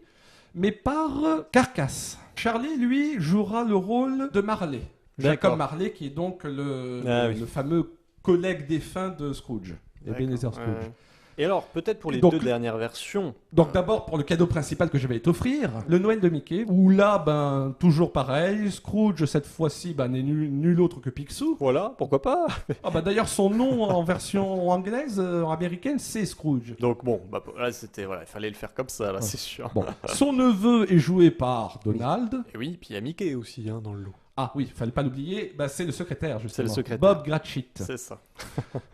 A: mais par Carcass. Charlie, lui, jouera le rôle de Marley.
B: D'accord.
A: Jacob Marley, qui est donc
B: Oui.
A: le fameux collègue défunt de Scrooge,
B: D'accord.
A: Ebenezer Scrooge.
B: Ouais. Et alors, peut-être pour les
A: Donc,
B: deux dernières versions.
A: Donc d'abord pour le cadeau principal que je vais t'offrir, le Noël de Mickey, où là, ben toujours pareil, Scrooge cette fois-ci n'est nul autre que Picsou.
B: Voilà, pourquoi pas.
A: Ah bah d'ailleurs son nom en version anglaise, américaine, c'est Scrooge.
B: Donc bon, là c'était voilà, il fallait le faire comme ça, là,
A: Ouais.
B: c'est sûr.
A: Bon, son neveu est joué par Donald.
B: Et oui, puis il y a Mickey aussi dans le lot.
A: Ah oui, fallait pas l'oublier, c'est le secrétaire justement.
B: C'est le secrétaire.
A: Bob Cratchit.
B: C'est ça.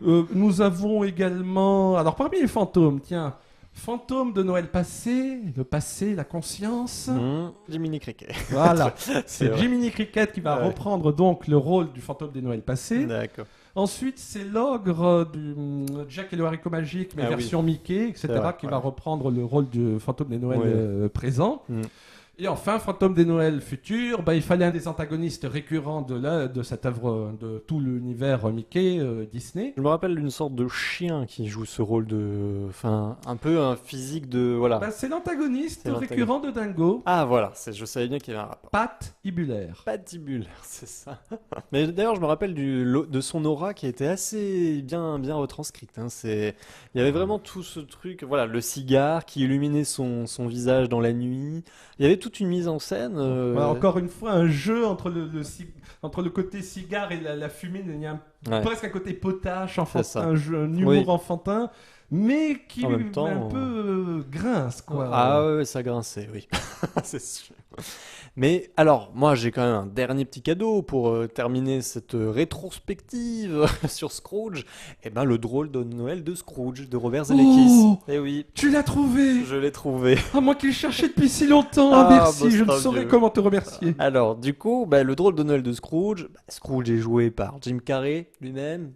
A: Nous avons également, alors parmi les fantômes, tiens, fantôme de Noël passé, le passé, la conscience.
B: Jiminy Cricket.
A: Voilà,
B: C'est
A: c'est
B: vrai.
A: Jiminy Cricket qui va
B: Ouais.
A: reprendre donc le rôle du fantôme des Noëls passés.
B: D'accord.
A: Ensuite, c'est l'ogre du Jack et le haricot magique, mais
B: Ah oui.
A: version Mickey, etc.,
B: C'est vrai,
A: qui
B: ouais.
A: va reprendre le rôle du fantôme des Noëls
B: Ouais.
A: présents.
B: Mm.
A: Et enfin, fantôme des Noëls futurs, il fallait un des antagonistes récurrents de cette œuvre, de tout l'univers Mickey, Disney.
B: Je me rappelle d'une sorte de chien qui joue ce rôle de, enfin, un peu un physique de, voilà.
A: C'est l'antagoniste
B: C'est l'antagoniste.
A: récurrent de Dingo,
B: Ah voilà, je savais bien qu'il y avait un rapport.
A: Pat Ibulaire.
B: Patibulaire, c'est ça. Mais d'ailleurs, je me rappelle de son aura qui était assez bien retranscrite. Hein. Il y avait vraiment tout ce truc, voilà, le cigare qui illuminait son visage dans la nuit. Il y avait toute une mise en scène.
A: Voilà, encore une fois, un jeu entre entre le côté cigare et la fumée. Il y a
B: Ouais.
A: presque un côté potache,
B: C'est ça.
A: un humour
B: Oui.
A: enfantin, mais qui
B: En même temps,
A: un peu grince, quoi.
B: Ah ouais, ça grinçait, oui. C'est sûr. Mais alors, moi j'ai quand même un dernier petit cadeau pour terminer cette rétrospective sur Scrooge. Eh ben, le drôle de Noël de Scrooge de Robert Zemeckis.
A: Oh
B: Eh oui,
A: Tu l'as trouvé
B: je l'ai trouvé.
A: Ah, moi qui le cherchais depuis si longtemps.
B: Ah,
A: Merci,
B: bah,
A: je ne
B: c'est un
A: saurais
B: vieux.
A: comment te remercier.
B: Alors, du coup, le drôle de Noël de Scrooge, Scrooge est joué par Jim Carrey lui-même.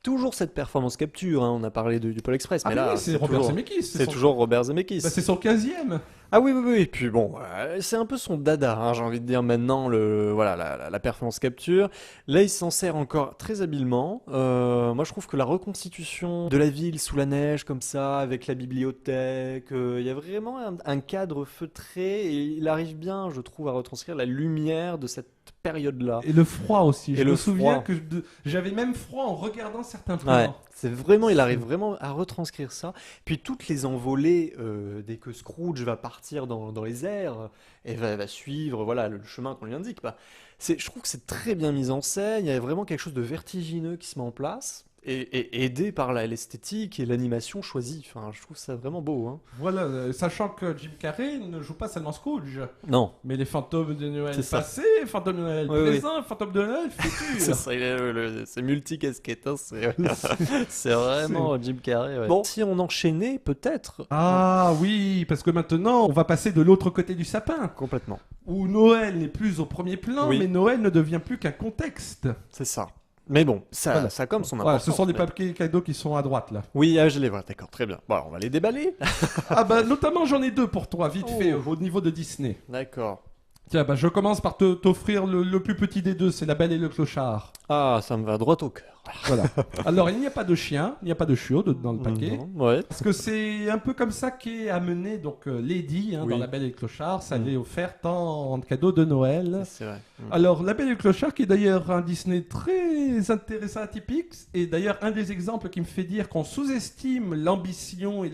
B: Toujours cette performance capture, hein. On a parlé du Pôle Express,
A: Ah
B: mais
A: oui,
B: là,
A: c'est Robert
B: toujours,
A: Zemeckis.
B: c'est toujours Robert Zemeckis.
A: C'est son 15e.
B: Ah oui, oui, oui. Et puis bon, c'est un peu son dada, hein, j'ai envie de dire maintenant, la performance capture. Là, il s'en sert encore très habilement. Moi, je trouve que la reconstitution de la ville sous la neige, comme ça, avec la bibliothèque, il y a vraiment un cadre feutré et il arrive bien, je trouve, à retranscrire la lumière de cette période-là.
A: Et le froid aussi.
B: Et
A: Je
B: le
A: me souviens
B: froid.
A: que j'avais même froid en regardant certains
B: Ouais,
A: plans.
B: c'est vraiment, il arrive vraiment à retranscrire ça. Puis toutes les envolées, dès que Scrooge va partir dans les airs et va suivre voilà, le chemin qu'on lui indique. Je trouve que c'est très bien mis en scène, il y a vraiment quelque chose de vertigineux qui se met en place. Et aidé par l'esthétique et l'animation choisie. Enfin, je trouve ça vraiment beau. Hein.
A: Voilà, sachant que Jim Carrey ne joue pas seulement Scrooge,
B: Non,
A: mais les fantômes de Noël
B: C'est ça.
A: passés, fantômes de Noël
B: Oui, oui.
A: présents, fantômes de Noël
B: c'est
A: futurs.
B: ça, c'est multi-casquette. Hein, c'est vraiment Jim Carrey. Ouais. Bon, si on enchaînait, peut-être.
A: Ah oui, parce que maintenant, on va passer de l'autre côté du sapin,
B: Complètement.
A: où Noël n'est plus au premier plan,
B: Oui.
A: mais Noël ne devient plus qu'un contexte.
B: C'est ça. Mais bon, ça,
A: Voilà.
B: ça a comme son
A: Voilà,
B: importance.
A: ce sont des
B: mais-
A: papiers cadeaux qui sont à droite, là.
B: Oui, je les vois, d'accord, très bien. Bon, alors, on va les déballer.
A: Notamment, j'en ai deux pour toi, vite
B: Oh.
A: fait, au niveau de Disney.
B: D'accord.
A: Tiens, je commence par t'offrir le plus petit des deux, c'est La Belle et le Clochard.
B: Ah, ça me va droit au cœur.
A: Voilà. Alors, il n'y a pas de chien, il n'y a pas de chiot dans le paquet.
B: Non, ouais.
A: Parce que c'est un peu comme ça qu'est amené donc Lady
B: Oui.
A: dans La Belle et le Clochard. Ça
B: Mm.
A: l'est offert en cadeau de Noël.
B: C'est vrai.
A: Alors, La Belle et le Clochard, qui est d'ailleurs un Disney très intéressant, atypique, et d'ailleurs un des exemples qui me fait dire qu'on sous-estime l'ambition et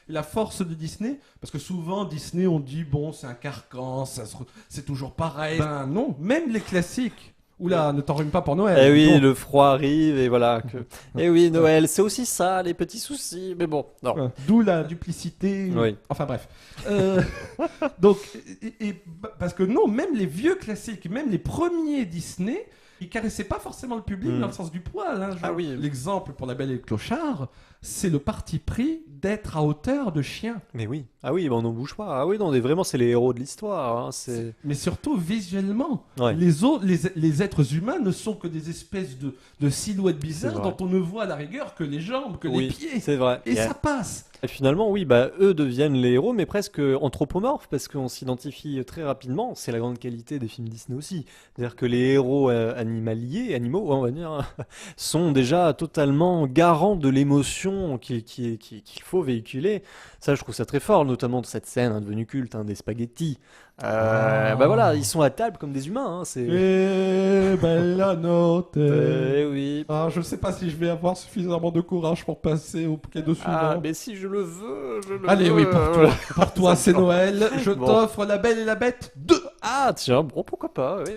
A: la force de Disney, parce que souvent Disney on dit bon c'est un carcan, c'est toujours pareil. Ben non, même les classiques. Oula, ne t'enrhume pas pour Noël.
B: Eh oui,
A: Donc,
B: le froid arrive et voilà. Eh oui, Noël, c'est aussi ça, les petits soucis. Mais bon, non.
A: d'où la duplicité.
B: Oui.
A: Enfin bref. Donc, parce que non, même les vieux classiques, même les premiers Disney, ils caressaient pas forcément le public
B: Mm.
A: dans le sens du poil. Hein.
B: Ah oui.
A: L'exemple pour La Belle et le Clochard, c'est le parti pris d'être à hauteur de chien.
B: Mais oui. Ah oui, on n'en bouge pas. Ah oui, non, vraiment, c'est les héros de l'histoire. Hein. C'est...
A: Mais surtout visuellement.
B: Ouais.
A: Les êtres humains ne sont que des espèces de silhouettes bizarres
B: vrai.
A: dont on ne voit à la rigueur que les jambes, que les
B: Oui,
A: pieds.
B: c'est vrai.
A: Et ça passe.
B: Et finalement, oui, bah, eux deviennent les héros, mais presque anthropomorphes, parce qu'on s'identifie très rapidement. C'est la grande qualité des films Disney aussi. C'est-à-dire que les héros animaux, on va dire, sont déjà totalement garants de l'émotion qu'il faut véhiculer. Ça, je trouve ça très fort, notamment de cette scène devenue culte, des spaghettis. Bah voilà, ils sont à table comme des humains. C'est...
A: Eh bella notte.
B: Oui.
A: Ah, je sais pas si je vais avoir suffisamment de courage pour passer au cadeau suivant.
B: Ah, mais si je le veux, je le
A: Allez,
B: veux.
A: oui, pour toi. Pour toi, c'est Noël. Je
B: Bon.
A: t'offre La Belle et la Bête 2.
B: Ah, tiens, bon, pourquoi pas, oui.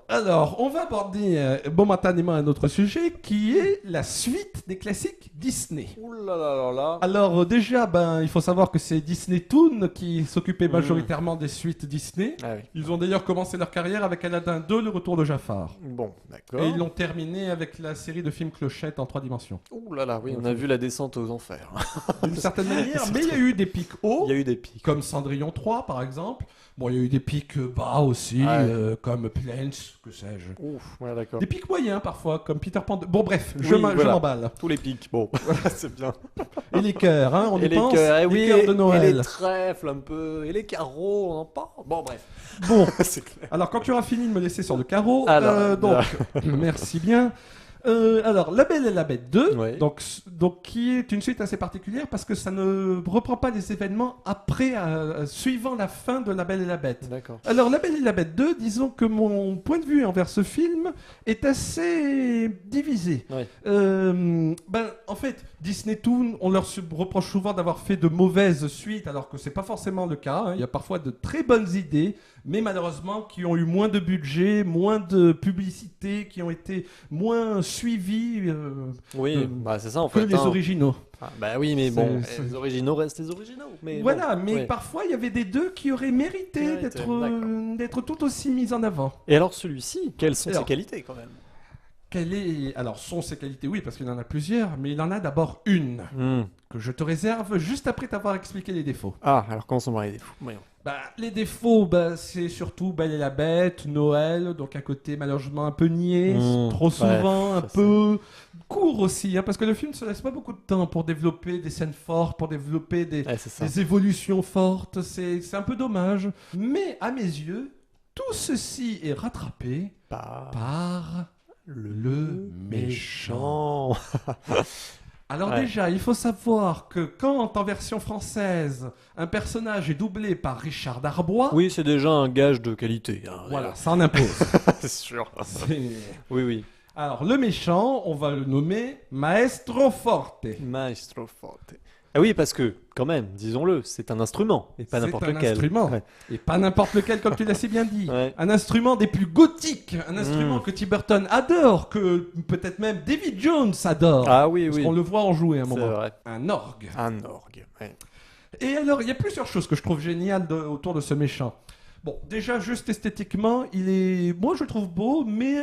A: Alors, on va aborder momentanément un autre sujet qui est la suite des classiques Disney.
B: Ouh là là là là.
A: Alors déjà, il faut savoir que c'est Disney Toon qui s'occupait majoritairement des suites Disney.
B: Ah oui.
A: Ils ont d'ailleurs commencé leur carrière avec Aladdin 2, Le Retour de Jafar.
B: Bon, d'accord.
A: Et ils l'ont terminé avec la série de films Clochette en 3 dimensions.
B: Ouh là là, oui, on a vu la descente aux enfers.
A: D'une certaine manière, mais il y a eu des pics hauts,
B: Il y a eu des pics.
A: comme Cendrillon 3 par exemple. Bon, il y a eu des pics bas aussi,
B: Ah
A: comme Planes, que sais-je.
B: Ouf, ouais, d'accord.
A: Des pics moyens parfois, comme Peter Pan 2. Bon bref,
B: Oui,
A: je
B: voilà.
A: m'emballe.
B: Tous les pics, bon, c'est bien.
A: Et les cœurs, on
B: Et
A: y
B: les
A: pense.
B: cœurs,
A: Les
B: oui,
A: cœurs de
B: et
A: Noël.
B: les trèfles un peu, et les carreaux, on en parle. Bon, bref.
A: Bon,
B: C'est clair.
A: alors quand tu auras fini de me laisser sur le carreau,
B: Alors,
A: donc, merci bien. Alors, La Belle et la Bête 2,
B: Ouais.
A: donc, qui est une suite assez particulière parce que ça ne reprend pas les événements après, suivant la fin de La Belle et la Bête.
B: D'accord.
A: Alors, La Belle et la Bête 2, disons que mon point de vue envers ce film est assez divisé.
B: Ouais.
A: En fait, Disney Toon, on leur reproche souvent d'avoir fait de mauvaises suites, alors que c'est pas forcément le cas. Il y a parfois de très bonnes idées, mais malheureusement qui ont eu moins de budget, moins de publicité, qui ont été moins suivies
B: Oui, bah c'est ça en
A: que
B: fait.
A: les originaux.
B: Ah, bah oui, mais bon,
A: C'est-
B: les originaux restent les originaux. Mais
A: Voilà,
B: bon,
A: mais
B: ouais.
A: parfois il y avait des deux qui auraient mérité
B: Mérité,
A: d'être tout aussi mis en avant.
B: Et alors celui-ci, quelles sont ses
A: Alors,
B: qualités quand même?
A: Alors, sont ses qualités, oui, parce qu'il en a plusieurs, mais il en a d'abord une que je te réserve juste après t'avoir expliqué les défauts.
B: Ah, alors commençons par les défauts. Voyons.
A: Les défauts, c'est surtout Belle et la Bête, Noël, donc un côté malheureusement un peu niais, trop souvent,
B: ouais,
A: un
B: ça,
A: peu court aussi, parce que le film ne se laisse pas beaucoup de temps pour développer des scènes fortes, pour développer
B: Ouais, c'est ça.
A: des évolutions fortes, c'est un peu dommage. Mais à mes yeux, tout ceci est rattrapé par le méchant. Alors
B: Ouais.
A: déjà, il faut savoir que quand en version française, un personnage est doublé par Richard Darbois,
B: Oui, c'est déjà un gage de qualité.
A: voilà, ça en impose.
B: c'est sûr.
A: C'est-
B: Oui, oui.
A: Alors le méchant, on va le nommer Maestro Forte.
B: Maestro Forte. Ah oui, parce que, quand même, disons-le, c'est un instrument, et pas n'importe
A: C'est un
B: lequel.
A: instrument.
B: Ouais.
A: Et pas n'importe lequel, comme tu l'as si bien dit.
B: Ouais.
A: Un instrument des plus gothiques, un instrument que Tim Burton adore, que peut-être même David Jones adore.
B: Ah oui,
A: parce
B: oui.
A: qu'on le voit en jouer à un
B: C'est
A: moment.
B: vrai.
A: Un orgue.
B: Un orgue. Ouais.
A: Et alors, il y a plusieurs choses que je trouve géniales autour de ce méchant. Bon, déjà, juste esthétiquement, moi je le trouve beau, mais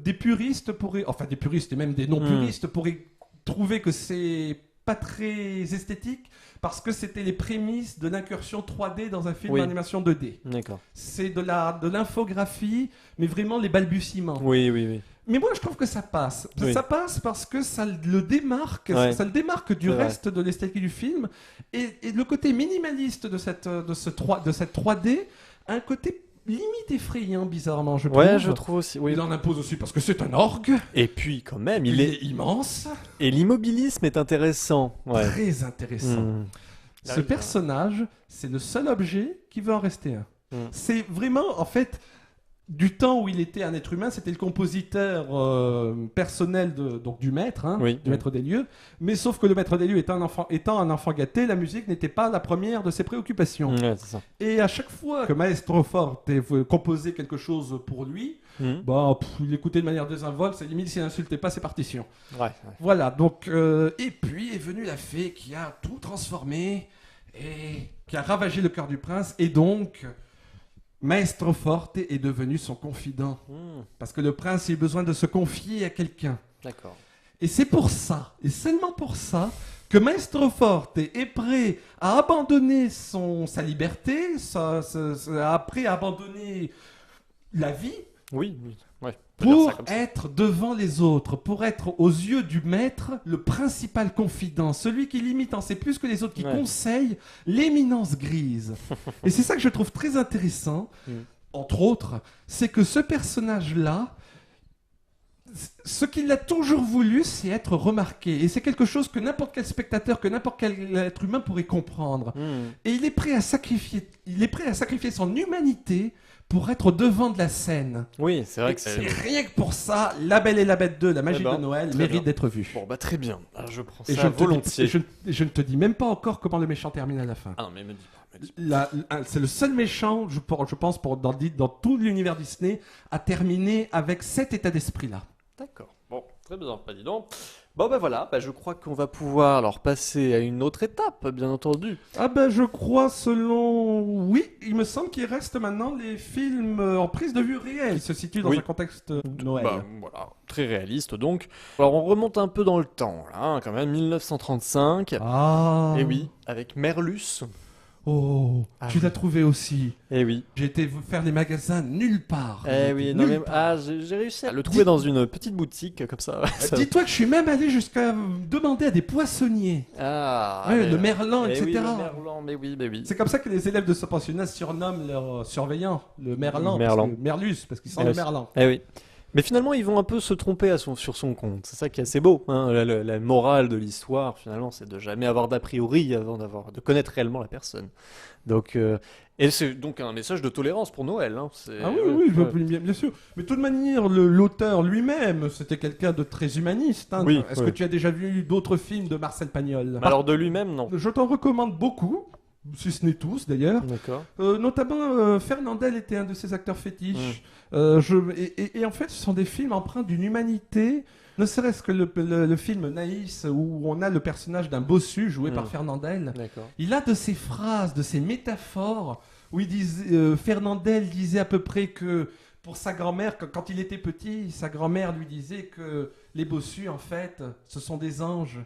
A: des puristes pourraient, enfin des puristes et même des non-puristes pourraient trouver que c'est pas très esthétique parce que c'était les prémices de l'incursion 3D dans un film
B: Oui.
A: d'animation 2D.
B: D'accord.
A: C'est de l'infographie, mais vraiment les balbutiements.
B: Oui, oui, oui.
A: Mais moi, je trouve que ça passe.
B: Oui.
A: Ça passe parce que ça le démarque,
B: Ouais.
A: ça le démarque du
B: C'est vrai.
A: reste de l'esthétique du film. Et le côté minimaliste de cette 3D, un côté limite effrayant, bizarrement, je trouve.
B: Ouais, je trouve aussi. Oui.
A: Il en impose aussi parce que c'est un orgue.
B: Et puis, quand même,
A: Il est immense,
B: Et l'immobilisme est intéressant. Ouais.
A: très intéressant.
B: Hmm.
A: Ce personnage, c'est le seul objet qui veut en rester un. C'est vraiment, en fait, du temps où il était un être humain, c'était le compositeur personnel donc du maître,
B: Oui.
A: du maître des lieux. Mais sauf que le maître des lieux étant un enfant gâté, la musique n'était pas la première de ses préoccupations.
B: Ouais, c'est ça.
A: Et à chaque fois que Maestro Forte composait quelque chose pour lui, il écoutait de manière désinvolte, c'est limite s'il n'insultait pas ses partitions.
B: Ouais.
A: Voilà, donc, et puis est venue la fée qui a tout transformé et qui a ravagé le cœur du prince, et donc Maestro Forte est devenu son confident. Parce que le prince a eu besoin de se confier à quelqu'un.
B: D'accord.
A: Et c'est pour ça, et seulement pour ça, que Maestro Forte est prêt à abandonner sa liberté, prêt à abandonner la vie,
B: Oui, oui. Ouais, on peut dire ça
A: Pour
B: comme ça.
A: être devant les autres, pour être aux yeux du maître, le principal confident, celui qui limite en sait plus que les autres, qui
B: Ouais.
A: conseille l'éminence grise. Et c'est ça que je trouve très intéressant,
B: Mm.
A: entre autres, c'est que ce personnage-là, ce qu'il a toujours voulu, c'est être remarqué. Et c'est quelque chose que n'importe quel spectateur, que n'importe quel être humain pourrait comprendre. Et il est prêt à sacrifier son humanité pour être devant de la scène.
B: Oui, c'est vrai
A: Et
B: que
A: c'est rien que pour ça, La Belle et la Bête 2, La Magie
B: Eh ben,
A: de Noël,
B: très
A: mérite
B: bien.
A: d'être vue.
B: Bon, bah très bien. Alors, je prends
A: Et
B: ça
A: je, ne te dis-
B: volontiers.
A: je ne te dis même pas encore comment le méchant termine à la fin.
B: Ah non, mais me dis pas. Me dis pas.
A: C'est le seul méchant, je pense, dans tout l'univers Disney, à terminer avec cet état d'esprit-là.
B: D'accord. Bon, très bien. Bah dis donc. Bon, bah voilà. Bah, je crois qu'on va pouvoir alors passer à une autre étape, bien entendu.
A: Ah ben je crois Oui, il me semble qu'il reste maintenant les films en prise de vue réelle. Ils se situent dans
B: Oui.
A: un contexte Noël.
B: Bah voilà, très réaliste donc. Alors on remonte un peu dans le temps, là, hein, quand même, 1935.
A: Ah.
B: Et oui, avec Merlus.
A: Oh,
B: Ah
A: tu
B: oui.
A: l'as trouvé aussi.
B: Et oui.
A: J'ai été faire les magasins nulle part.
B: Eh oui, non,
A: Nulle
B: mais,
A: part.
B: j'ai réussi à le trouver dans une petite boutique comme ça. Ça-
A: Dis-toi que je suis même allé jusqu'à demander à des poissonniers.
B: Ah,
A: Ouais,
B: mais-
A: le merlan,
B: eh
A: etc.
B: oui, le merlan, mais oui, mais oui.
A: C'est comme ça que les élèves de ce pensionnat surnomment leur surveillant, le merlan,
B: Merlan.
A: Merlus, parce qu'ils sont
B: Eh
A: le
B: oui.
A: merlan.
B: Eh oui. Mais finalement, ils vont un peu se tromper sur son compte. C'est ça qui est assez beau. Hein. La morale de l'histoire, finalement, c'est de jamais avoir d'a priori avant de connaître réellement la personne. Donc, et c'est donc un message de tolérance pour Noël. Hein.
A: Ah oui, bien sûr. Mais de toute manière, l'auteur lui-même, c'était quelqu'un de très humaniste. Hein.
B: Oui,
A: Est-ce
B: oui.
A: que tu as déjà vu d'autres films de Marcel Pagnol?
B: Alors de lui-même, non.
A: Je t'en recommande beaucoup, si ce n'est tous d'ailleurs.
B: D'accord.
A: Notamment, Fernandel était un de ses acteurs fétiches. Et en fait, ce sont des films empreints d'une humanité. Ne serait-ce que le film Naïs, où on a le personnage d'un bossu joué par Fernandel.
B: D'accord.
A: Il a de ces phrases, de ces métaphores, où Fernandel disait à peu près que pour sa grand-mère, quand il était petit, sa grand-mère lui disait que les bossus, en fait, ce sont des anges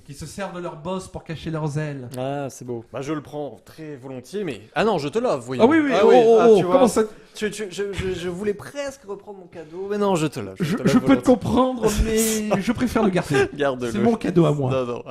A: qui se servent de leurs bosses pour cacher leurs ailes.
B: Ah, c'est beau. Bah, je le prends très volontiers, mais... Ah non, je te l'offre, voyons.
A: Ah oui,
B: Ah tu vois,
A: comment ça...
B: je voulais presque reprendre mon cadeau, mais non, je te l'offre.
A: Je
B: te l'offre
A: peux te
B: volontiers.
A: comprendre, mais je préfère le garder.
B: Garde-le.
A: C'est mon cadeau à moi.
B: Non, non,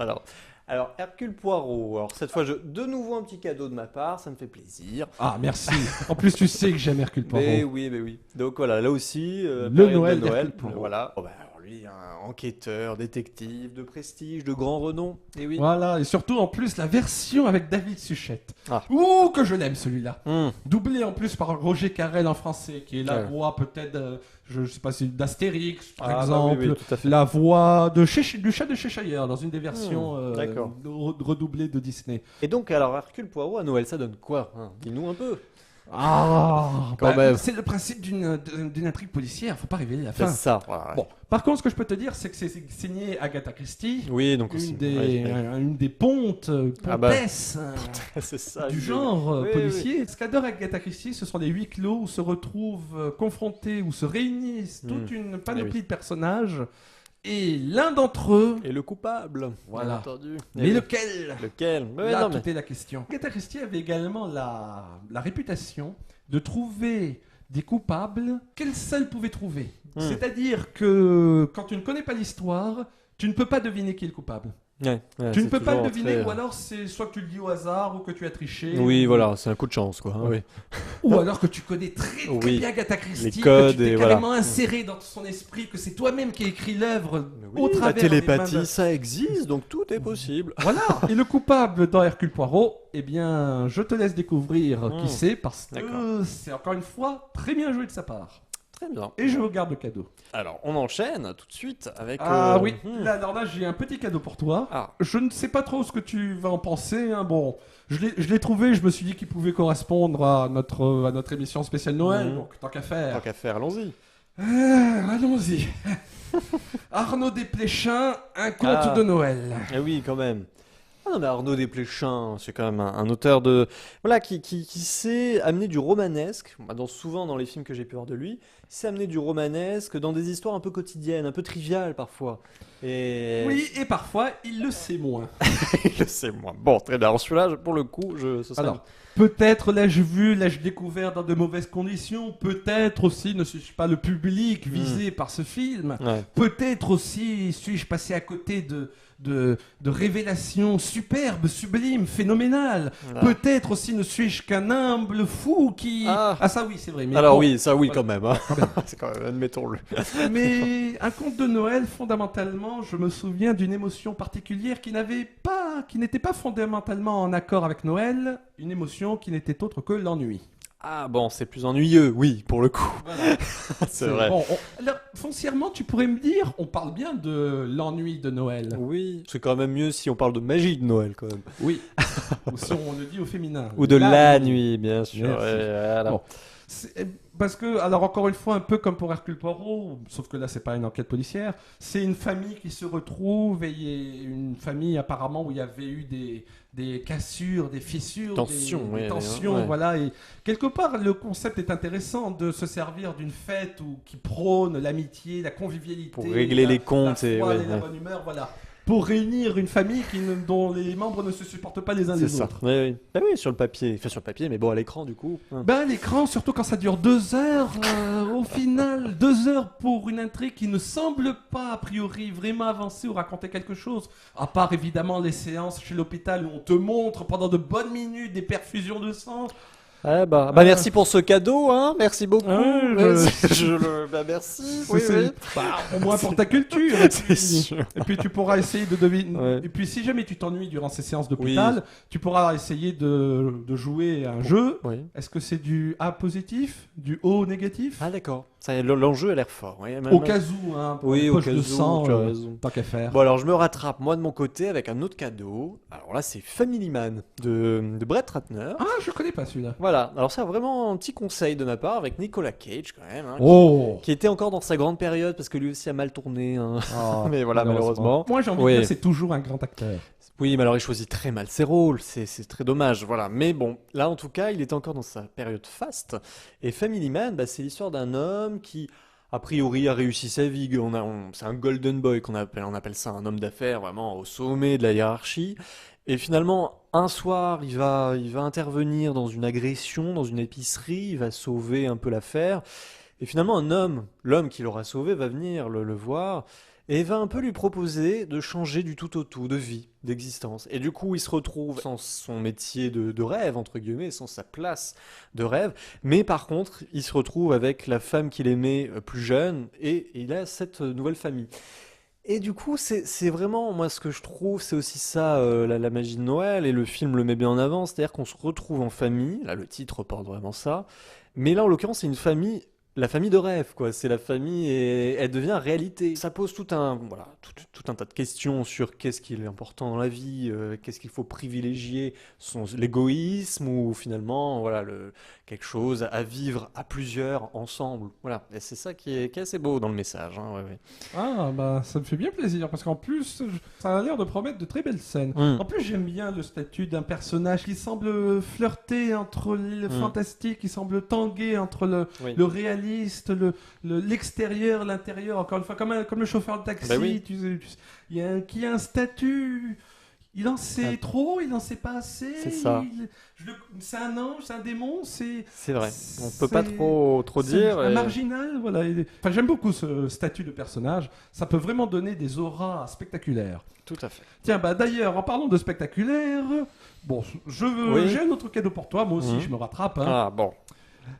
B: alors, Hercule Poirot. Alors, cette fois, de nouveau un petit cadeau de ma part, ça me fait plaisir.
A: Ah, merci. En plus, tu sais que j'aime Hercule Poirot.
B: Mais oui, mais oui. Donc voilà, là aussi,
A: Le
B: période
A: Noël
B: de Noël.
A: d'Hercule Poirot.
B: Voilà. Oh, bah, alors lui, un enquêteur, détective, de prestige, de grand renom. Et oui.
A: Voilà, et surtout en plus la version avec David Suchet.
B: Ah.
A: Ouh, que je l'aime celui-là.
B: Hum.
A: Doublé en plus par Roger Carrel en français, qui est la
B: Ouais.
A: voix peut-être, je sais pas si d'Astérix par
B: Ah, bah
A: exemple,
B: oui, oui, tout à fait.
A: la voix du chat de Cheshire dans une des versions
B: d'accord.
A: redoublées de Disney.
B: Et donc, alors, Hercule Poirot à Noël, ça donne quoi hein? Dis-nous un peu.
A: Ah,
B: Quand même.
A: c'est le principe d'une intrigue policière, faut pas révéler la
B: C'est
A: fin.
B: ça. Voilà.
A: Bon, par contre, ce que je peux te dire, c'est que c'est signé Agatha Christie,
B: Oui, donc aussi.
A: une des pontes,
B: Ah bah.
A: pontesses,
B: c'est ça.
A: du
B: je-
A: genre
B: Oui,
A: policier. Ce qu'adore Agatha Christie, ce sont les huis clos où se retrouvent confrontés, où se réunissent toute une panoplie de personnages, et l'un d'entre eux,
B: Et le coupable.
A: Voilà.
B: Bien entendu.
A: mais lequel?
B: Lequel Mais
A: Là,
B: non, mais...
A: tout est la question. Agatha Christie avait également la réputation de trouver des coupables qu'elle seule pouvait trouver. C'est-à-dire que quand tu ne connais pas l'histoire, tu ne peux pas deviner qui est le coupable.
B: Ouais,
A: Tu ne
B: c'est
A: peux pas le
B: toujours
A: deviner,
B: très-
A: ou alors c'est soit que tu le dis au hasard, ou que tu as triché.
B: Oui, voilà, c'est un coup de chance, quoi. hein,
A: Ouais.
B: oui.
A: Ou alors que tu connais très
B: Oui.
A: bien Agatha Christie,
B: Les codes
A: que tu t'es
B: et voilà.
A: carrément inséré dans son esprit, que c'est toi-même qui as écrit l'œuvre
B: Mais
A: au
B: oui, la
A: travers des mains
B: télépathie,
A: de-
B: ça existe, donc tout est possible.
A: Voilà. Et le coupable dans Hercule Poirot, eh bien, je te laisse découvrir qui c'est, parce
B: D'accord.
A: que c'est encore une fois très bien joué de sa part.
B: Très bien.
A: Et je vous garde le cadeau.
B: Alors, on enchaîne tout de suite avec...
A: Ah oui,
B: hmm.
A: là, alors là, j'ai un petit cadeau pour toi.
B: Ah.
A: Je ne sais pas trop ce que tu vas en penser. Hein. Bon, je l'ai trouvé, je me suis dit qu'il pouvait correspondre à notre émission spéciale Noël,
B: Mhm.
A: donc tant qu'à faire.
B: Tant qu'à faire, allons-y.
A: Allons-y. Arnaud Desplechin, un conte
B: Ah.
A: de Noël.
B: Eh oui, quand même. Non, mais Arnaud Desplechin, c'est quand même un auteur voilà, qui sait amener du romanesque, souvent dans les films que j'ai pu voir de lui, il sait amener du romanesque dans des histoires un peu quotidiennes, un peu triviales parfois. Et...
A: Oui, et parfois, il le sait moins.
B: je sais moi. Bon, très bien. Alors celui-là, pour le coup, ce serait...
A: Alors, peut-être l'ai-je vu, l'ai-je découvert dans de mauvaises conditions. Peut-être aussi ne suis-je pas le public visé par ce film.
B: Ouais.
A: Peut-être aussi suis-je passé à côté de révélations superbes, sublimes, phénoménales.
B: Ah.
A: Peut-être aussi ne suis-je qu'un humble fou qui...
B: Ah.
A: ça oui, c'est vrai. Mais
B: Alors
A: bon,
B: oui, ça oui
A: voilà.
B: quand même. Hein. C'est quand même, admettons-le.
A: Mais un conte de Noël, fondamentalement, je me souviens d'une émotion particulière qui n'était pas fondamentalement en accord avec Noël, une émotion qui n'était autre que l'ennui.
B: Ah bon, c'est plus ennuyeux, oui, pour le coup.
A: Voilà.
B: C'est vrai.
A: Bon, alors, foncièrement, tu pourrais me dire, on parle bien de l'ennui de Noël.
B: Oui, c'est quand même mieux si on parle de magie de Noël quand même.
A: Oui. Ou si on le dit au féminin.
B: Ou de la nuit, bien sûr.
A: Merci.
B: Voilà.
A: Bon. Parce que, alors encore une fois, un peu comme pour Hercule Poirot, sauf que là, c'est pas une enquête policière, c'est une famille qui se retrouve et une famille apparemment où il y avait eu des cassures, des fissures,
B: Tensions,
A: des
B: ouais,
A: tensions,
B: ouais.
A: voilà. Et quelque part, le concept est intéressant de se servir d'une fête qui prône l'amitié, la convivialité,
B: Pour régler les comptes
A: la
B: et
A: foi
B: ouais,
A: et la
B: ouais.
A: bonne humeur, voilà. Pour réunir une famille dont les membres ne se supportent pas les uns
B: C'est
A: les
B: ça.
A: autres.
B: Oui, oui. Bah oui, sur le papier. Enfin, sur le papier, mais bon, à l'écran, du coup. Hein.
A: Ben, l'écran, surtout quand ça dure 2 heures, au final, 2 heures pour une intrigue qui ne semble pas, a priori, vraiment avancer ou raconter quelque chose. À part, évidemment, les séances chez l'hôpital où on te montre pendant de bonnes minutes des perfusions de sang.
B: Ah bah merci pour ce cadeau, hein. Merci beaucoup.
A: Ouais,
B: merci.
A: C'est-
B: Oui,
A: c'est-
B: oui.
A: bah, au moins pour ta culture.
B: C'est sûr.
A: Et puis tu pourras essayer de deviner.
B: Ouais.
A: Et puis si jamais tu t'ennuies durant ces séances d'hôpital, tu pourras essayer de jouer à un jeu.
B: Oui.
A: Est-ce que c'est du A positif, du O négatif?
B: Ah d'accord. Ça, l'enjeu a l'air fort. Oui,
A: Au cas où, hein, pour
B: Oui,
A: une
B: au
A: poche
B: cas
A: de
B: où,
A: sang,
B: tu as raison.
A: tant qu'à faire.
B: Bon alors je me rattrape moi de mon côté avec un autre cadeau. Alors là c'est Family Man de Brett Ratner.
A: Ah, je connais pas celui-là.
B: Voilà, alors ça vraiment un petit conseil de ma part avec Nicolas Cage quand même, hein,
A: Oh
B: qui était encore dans sa grande période parce que lui aussi a mal tourné. Hein.
A: Ah,
B: Mais voilà, malheureusement.
A: Moi, j'ai envie
B: Oui.
A: de dire c'est toujours un grand acteur.
B: Oui, mais alors il choisit très mal ses rôles, c'est très dommage, voilà. Mais bon, là en tout cas, il était encore dans sa période faste. Et Family Man, bah, c'est l'histoire d'un homme qui, a priori, a réussi sa vie. C'est un golden boy on appelle ça un homme d'affaires vraiment au sommet de la hiérarchie. Et finalement, un soir, il va intervenir dans une agression, dans une épicerie, il va sauver un peu l'affaire. Et finalement, l'homme qui l'aura sauvé, va venir le voir et va un peu lui proposer de changer du tout au tout, de vie, d'existence. Et du coup, il se retrouve sans son métier de rêve, entre guillemets, sans sa place de rêve. Mais par contre, il se retrouve avec la femme qu'il aimait plus jeune et il a cette nouvelle famille. Et du coup, c'est vraiment, moi, ce que je trouve, c'est aussi ça, la magie de Noël, et le film le met bien en avant, c'est-à-dire qu'on se retrouve en famille, là, le titre porte vraiment ça, mais là, en l'occurrence, c'est une famille, la famille de rêve, quoi, c'est la famille, et elle devient réalité. Ça pose tout un tas de questions sur qu'est-ce qui est important dans la vie, qu'est-ce qu'il faut privilégier, l'égoïsme, ou finalement, voilà, quelque chose à vivre à plusieurs, ensemble, voilà, et c'est ça qui est assez beau dans le message, hein, ouais, ouais.
A: Ah, bah, ça me fait bien plaisir parce qu'en plus, ça a l'air de promettre de très belles scènes. En plus, j'aime bien le statut d'un personnage qui semble flirter entre le fantastique, qui semble tanguer entre
B: Oui.
A: le réaliste, l'extérieur, l'intérieur. Encore une fois, comme le chauffeur de taxi,
B: Bah oui.
A: qui a un statut. Il en sait trop, il en sait pas assez.
B: C'est ça.
A: C'est un ange, c'est un démon, c'est
B: vrai, on peut pas trop
A: c'est
B: dire.
A: un
B: et-
A: marginal, voilà. Enfin, j'aime beaucoup ce statut de personnage. Ça peut vraiment donner des auras spectaculaires.
B: Tout à fait.
A: Tiens, bah d'ailleurs, en parlant de spectaculaire, bon,
B: Oui.
A: j'ai un autre cadeau pour toi. Moi aussi,
B: Mhm.
A: je me rattrape. Hein.
B: Ah bon.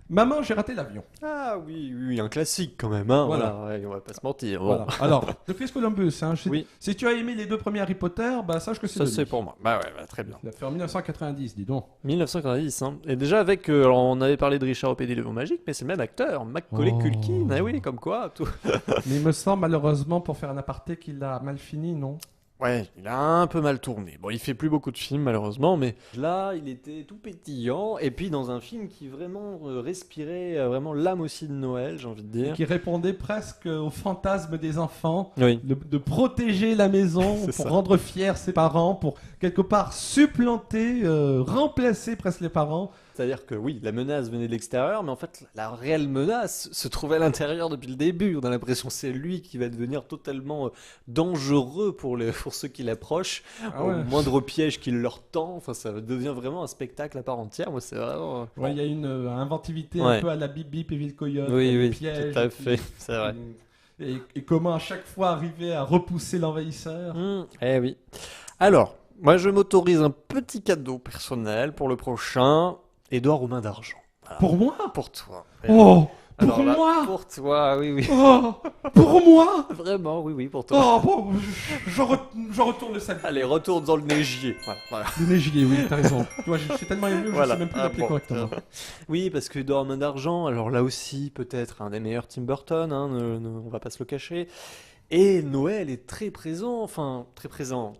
A: Maman, j'ai raté l'avion.
B: Ah oui, oui, un classique quand même, hein.
A: Voilà.
B: Voilà, ouais, on va pas se mentir. Bon.
A: Voilà. Alors, de Chris Columbus. Hein,
B: Oui.
A: Si tu as aimé les 2 premiers Harry Potter, bah sache que c'est
B: Ça
A: de
B: c'est
A: lui.
B: pour moi. Bah ouais, bah, très bien.
A: Il a fait en 1990, dis donc.
B: 1990, hein. Et déjà avec, alors on avait parlé de Richard Opédi Le Mot Magique, mais c'est le même acteur, Macaulay
A: Oh.
B: Culkin. Ah oui, comme quoi. Tout...
A: Mais il me semble malheureusement, pour faire un aparté, qu'il a mal fini, non?
B: Ouais, il a un peu mal tourné. Bon, il fait plus beaucoup de films malheureusement, mais là, il était tout pétillant. Et puis dans un film qui vraiment respirait vraiment l'âme aussi de Noël, j'ai envie de dire.
A: Qui répondait presque au fantasme des enfants,
B: Oui.
A: de protéger la maison
B: C'est
A: pour
B: ça.
A: rendre fiers ses parents, pour quelque part supplanter, remplacer presque les parents.
B: C'est-à-dire que oui, la menace venait de l'extérieur, mais en fait, la réelle menace se trouvait à l'intérieur depuis le début. On a l'impression que c'est lui qui va devenir totalement dangereux pour ceux qui l'approchent,
A: Ah
B: au
A: ouais.
B: moindre piège qu'il leur tend. Enfin, ça devient vraiment un spectacle à part entière. Moi, c'est vraiment.
A: Ouais, il y a une inventivité
B: Ouais.
A: un peu à la Bip Bip et Ville Coyote,
B: Oui,
A: il y a des
B: oui,
A: pièges,
B: tout à fait, c'est vrai.
A: Et comment à chaque fois arriver à repousser l'envahisseur.
B: Eh oui. Alors, moi, je m'autorise un petit cadeau personnel pour le prochain. Édouard aux mains d'argent. Voilà.
A: Pour moi
B: Pour toi.
A: Oh, pour
B: Alors là,
A: moi
B: Pour toi, oui, oui.
A: Oh, pour moi
B: Vraiment, oui, oui, pour toi.
A: Oh, bon, je retourne le salut.
B: Allez, retourne dans le neigier. Voilà.
A: Le neigier, oui, t'as raison. Tu vois, je suis tellement ému, je
B: Voilà.
A: sais même plus
B: Ah,
A: l'appeler
B: bon.
A: correctement.
B: Oui, parce que Édouard aux mains d'argent, alors là aussi, peut-être un des meilleurs Tim Burton, hein, on va pas se le cacher. Et Noël est très présent,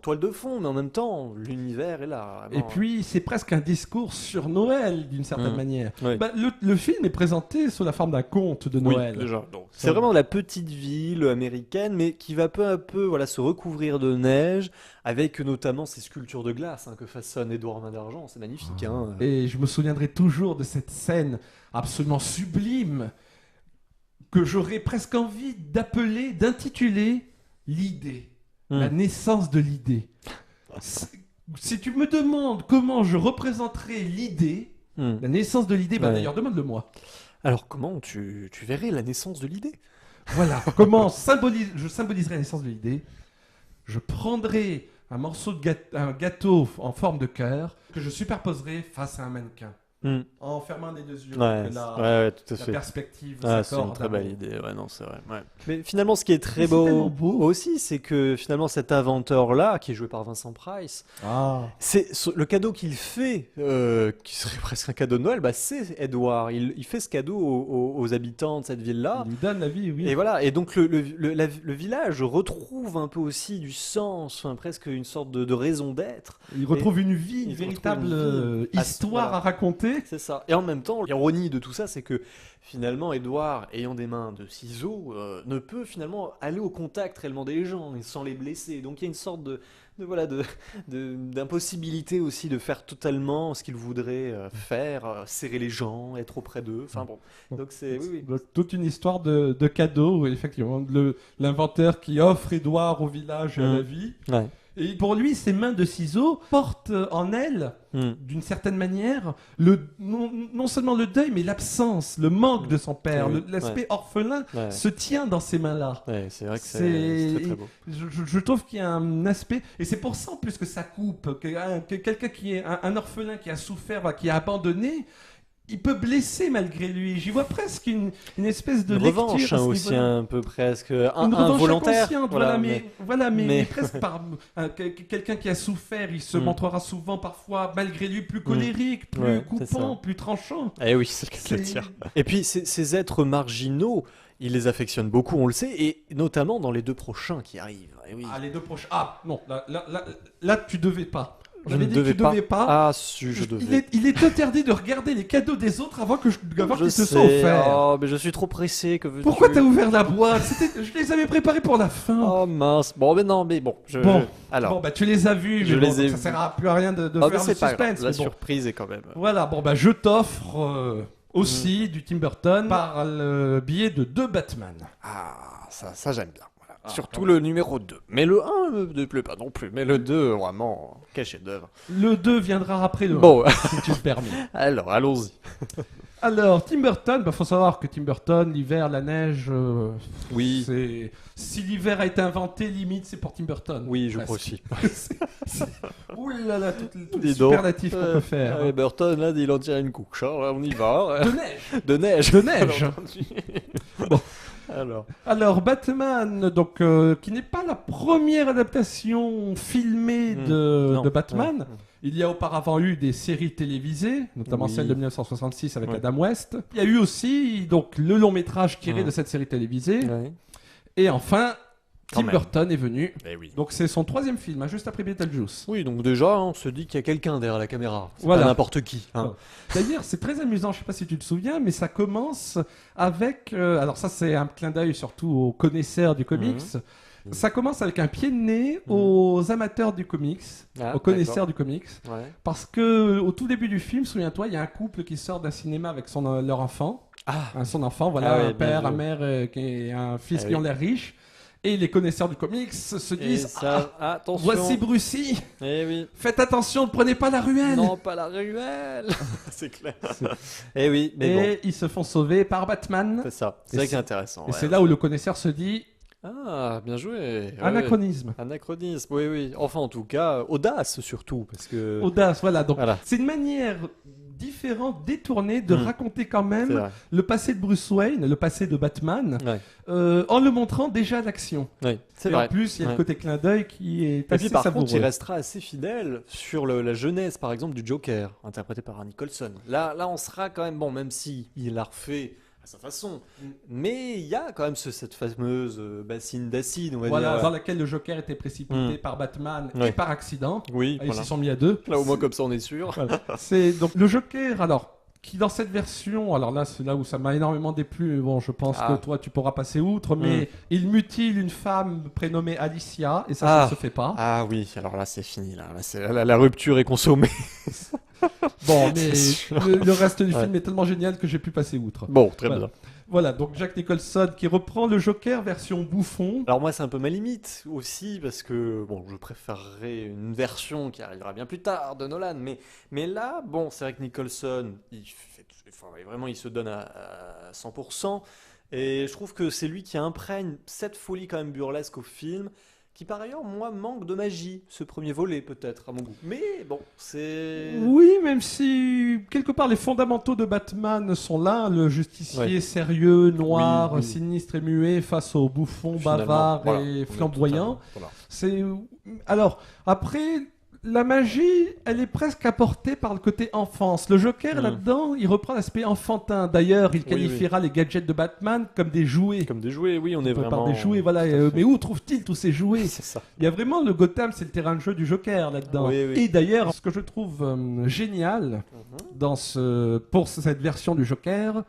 B: toile de fond, mais en même temps, l'univers est là.
A: Et
B: vraiment.
A: puis, c'est presque un discours sur Noël, d'une certaine manière.
B: Oui.
A: Bah, le film est présenté sous la forme d'un conte de
B: Oui,
A: Noël.
B: déjà. Donc, c'est vraiment la petite ville américaine, mais qui va peu à peu se recouvrir de neige, avec notamment ces sculptures de glace que façonne Édouard Main d'Argent. C'est magnifique. Hein.
A: Et je me souviendrai toujours de cette scène absolument sublime que j'aurais presque envie d'intituler l'idée, la naissance de l'idée. Si tu me demandes comment je représenterais l'idée, la naissance de l'idée, bah
B: Ouais.
A: d'ailleurs demande-le-moi.
B: Alors comment tu verrais la naissance de l'idée?
A: Voilà, je symboliserais la naissance de l'idée. Je prendrais un morceau un gâteau en forme de cœur que je superposerais face à un mannequin. En fermant les deux yeux,
B: Ouais,
A: que
B: ouais, tout à
A: la
B: fait.
A: perspective
B: C'est une
A: s'accorde
B: très
A: à
B: belle
A: mon-
B: idée, ouais, non, c'est vrai. Ouais. Mais finalement, ce qui est très
A: Mais c'est tellement
B: beau,
A: beau.
B: aussi, c'est que finalement, cet inventeur-là, qui est joué par Vincent Price,
A: Ah.
B: c'est le cadeau qu'il fait, qui serait presque un cadeau de Noël, bah, c'est Edouard. Il fait ce cadeau aux habitants de cette ville-là.
A: Il lui donne la vie, oui.
B: Et voilà, et donc le village retrouve un peu aussi du sens, presque une sorte de raison d'être.
A: Il retrouve une vie, une
B: il retrouve
A: véritable
B: une vie.
A: histoire
B: Voilà.
A: à raconter.
B: C'est ça. Et en même temps, l'ironie de tout ça, c'est que finalement, Edouard, ayant des mains de ciseaux, ne peut finalement aller au contact réellement des gens, et sans les blesser. Donc il y a une sorte d'impossibilité aussi de faire totalement ce qu'il voudrait faire, serrer les gens, être auprès d'eux. Enfin bon. Donc c'est oui.
A: Donc, toute une histoire de cadeaux, effectivement. L'inventeur qui offre Édouard au village et à la vie.
B: Ouais.
A: Et pour lui, ses mains de ciseaux portent en elles, d'une certaine manière, non seulement le deuil, mais l'absence, le manque de son père.
B: Oui,
A: L'aspect orphelin
B: Ouais.
A: se tient dans ces mains-là.
B: Ouais, c'est vrai que
A: C'est-
B: c'est très très beau.
A: Je trouve qu'il y a un aspect, et c'est pour ça en plus que ça coupe, que quelqu'un qui est un orphelin qui a souffert, qui a abandonné, il peut blesser malgré lui. J'y vois presque une espèce de
B: Une
A: lecture
B: revanche
A: à ce
B: aussi
A: niveau-là.
B: un peu presque
A: Une revanche
B: involontaire.
A: inconsciente,
B: Voilà,
A: mais presque par quelqu'un qui a souffert, il se montrera souvent parfois malgré lui plus colérique, plus
B: Ouais, c'est
A: coupant,
B: ça.
A: plus tranchant.
B: Eh oui, c'est le cas de le
A: C'est-
B: dire. Et puis ces êtres marginaux, il les affectionne beaucoup, on le sait, et notamment dans les deux prochains qui arrivent. Eh oui.
A: Ah, les deux prochains. Ah, non, là, tu devais pas.
B: Je
A: J'avais
B: ne
A: dit que tu devais pas.
B: Ah, si, je devais.
A: Il est interdit de regarder les cadeaux des autres avant qu'ils
B: Je
A: se soient
B: sais,
A: offerts.
B: oh, mais je suis trop pressé, que veux-tu?
A: Pourquoi t'as ouvert la boîte? Je les avais préparés pour la fin.
B: Oh mince, bon, mais non, mais bon. Alors,
A: Bon, bah tu les as vus,
B: Je
A: mais
B: les ai
A: ça
B: vus.
A: sert plus à rien de
B: oh, mais
A: faire le
B: c'est pas grave,
A: suspense.
B: la
A: mais bon.
B: surprise est quand même.
A: Voilà, bon, bah je t'offre aussi du Tim Burton par le biais de 2 Batman.
B: Ah, ça j'aime bien. Voilà.
A: Ah,
B: Surtout
A: quand
B: le numéro 2. Mais le 1 ne me plaît pas non plus. Mais le 2, vraiment, quel chef-d'œuvre.
A: Le 2 viendra après le 1,
B: Bon,
A: si tu le permets.
B: alors, allons-y.
A: Alors, Tim Burton, bah, faut savoir que Tim Burton, l'hiver, la neige,
B: Oui.
A: si l'hiver a été inventé, limite, c'est pour Tim Burton.
B: Oui, je
A: Presque.
B: crois aussi.
A: Ouh là là, tous les
B: Dis donc.
A: superlatifs qu'on peut faire.
B: Ouais, Burton, là, il en tient une couche. Hein. On y va.
A: De neige.
B: De neige.
A: De neige.
B: Bien entendu.
A: Bon.
B: Alors,
A: Batman, donc, qui n'est pas la première adaptation filmée
B: Non,
A: de Batman.
B: ouais.
A: Il y a auparavant eu des séries télévisées, notamment
B: Oui.
A: celle de 1966 avec
B: Ouais.
A: Adam West. Il y a eu aussi donc le long métrage tiré de cette série télévisée.
B: Ouais.
A: Et enfin, Tim Burton est venu.
B: Eh oui.
A: Donc c'est son 3e film, hein, juste après Beetlejuice.
B: Oui, donc déjà, on se dit qu'il y a quelqu'un derrière la caméra. C'est
A: Voilà.
B: pas n'importe qui. Hein.
A: D'ailleurs, c'est très amusant, je sais pas si tu te souviens, mais ça commence avec... alors ça, c'est un clin d'œil surtout aux connaisseurs du comics. Ça commence avec un pied de nez aux amateurs du comics, aux connaisseurs du comics.
B: Ouais.
A: Parce que au tout début du film, souviens-toi, il y a un couple qui sort d'un cinéma avec leur enfant. Son enfant, voilà, un père, une mère et un fils qui ont l'air riches. Et les connaisseurs du comics se disent
B: attention.
A: Voici Brucey.
B: Eh oui.
A: Faites attention, ne prenez pas la ruelle.
B: Non, pas la ruelle. C'est clair. Eh oui, mais bon.
A: Ils se font sauver par Batman.
B: C'est ça. C'est ça qui est intéressant.
A: Et c'est là où le connaisseur se dit
B: bien joué.
A: Anachronisme.
B: Anachronisme, oui. Enfin, en tout cas, audace surtout. Parce que...
A: Audace, voilà. Donc, c'est une manière différente, détournée de raconter quand même le passé de Bruce Wayne, le passé de Batman, en le montrant déjà à l'action.
B: Oui, c'est vrai.
A: En plus, il y a le côté clin d'œil qui est assez
B: puis, par
A: savoureux.
B: contre, il restera assez fidèle sur la jeunesse, par exemple, du Joker, interprété par Annie Colson. Là, on sera quand même, même si il l'a refait à sa façon, mais il y a quand même cette fameuse bassine d'acide, on va dire.
A: Dans laquelle le Joker était précipité par Batman et par accident.
B: Oui,
A: ils se sont mis à deux.
B: Là, au moins, comme ça, on est sûr.
A: C'est donc le Joker, qui dans cette version, alors là, c'est là où ça m'a énormément déplu. Bon, je pense que toi, tu pourras passer outre, mais il mutile une femme prénommée Alicia, et ça ne se fait pas.
B: Ah oui, alors là, c'est fini. Là, la rupture est consommée.
A: Bon, mais le reste du film est tellement génial que j'ai pu passer outre.
B: Bon, très bien.
A: Voilà, donc Jack Nicholson qui reprend le Joker version bouffon.
B: Alors moi, c'est un peu ma limite aussi, parce que je préférerais une version qui arrivera bien plus tard de Nolan, mais là, c'est vrai que Nicholson, il se donne à 100%, et je trouve que c'est lui qui imprègne cette folie quand même burlesque au film, qui par ailleurs, moi, manque de magie, ce premier volet peut-être, à mon goût. Mais bon, c'est...
A: Oui, même si, quelque part, les fondamentaux de Batman sont là, le justicier sérieux, noir, sinistre et muet, face au bouffon bavard et flamboyant. Alors, après... La magie, elle est presque apportée par le côté enfance. Le Joker, là-dedans, il reprend l'aspect enfantin. D'ailleurs, il qualifiera les gadgets de Batman comme des jouets.
B: Comme des jouets, oui, on est vraiment...
A: Par des jouets, voilà. Mais où trouve-t-il tous ces jouets?
B: C'est ça.
A: Il y a vraiment le Gotham, c'est le terrain de jeu du Joker, là-dedans. Et d'ailleurs, ce que je trouve génial pour cette version du Joker...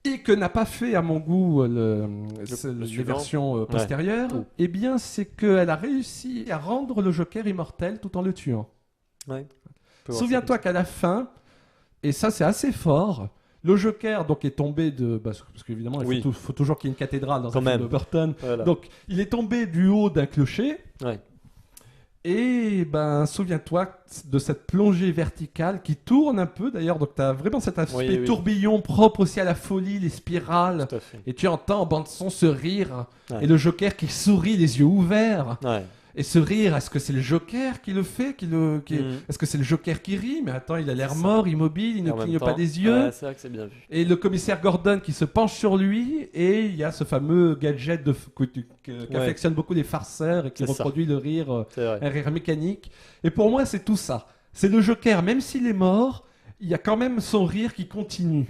A: Et que n'a pas fait, à mon goût, les versions postérieures, eh bien, c'est qu'elle a réussi à rendre le Joker immortel tout en le tuant. Souviens-toi qu'à la fin, et ça c'est assez fort, le Joker donc est tombé parce qu'évidemment, il faut toujours qu'il y ait une cathédrale dans un film de Burton. Voilà. Donc, il est tombé du haut d'un clocher. Et souviens-toi de cette plongée verticale qui tourne un peu d'ailleurs, donc tu as vraiment cet aspect tourbillon propre aussi à la folie, les spirales, et tu entends en bande son ce rire, et le Joker qui sourit les yeux ouverts. Et ce rire, est-ce que c'est le Joker qui le fait Est-ce que c'est le Joker qui rit? Mais attends, il a l'air mort, immobile, il ne cligne pas des yeux.
B: C'est vrai que c'est bien vu.
A: Et le commissaire Gordon qui se penche sur lui, et il y a ce fameux gadget qu'affectionnent beaucoup les farceurs et qui reproduit le rire, un rire mécanique. Et pour moi, c'est tout ça. C'est le Joker, même s'il est mort, il y a quand même son rire qui continue.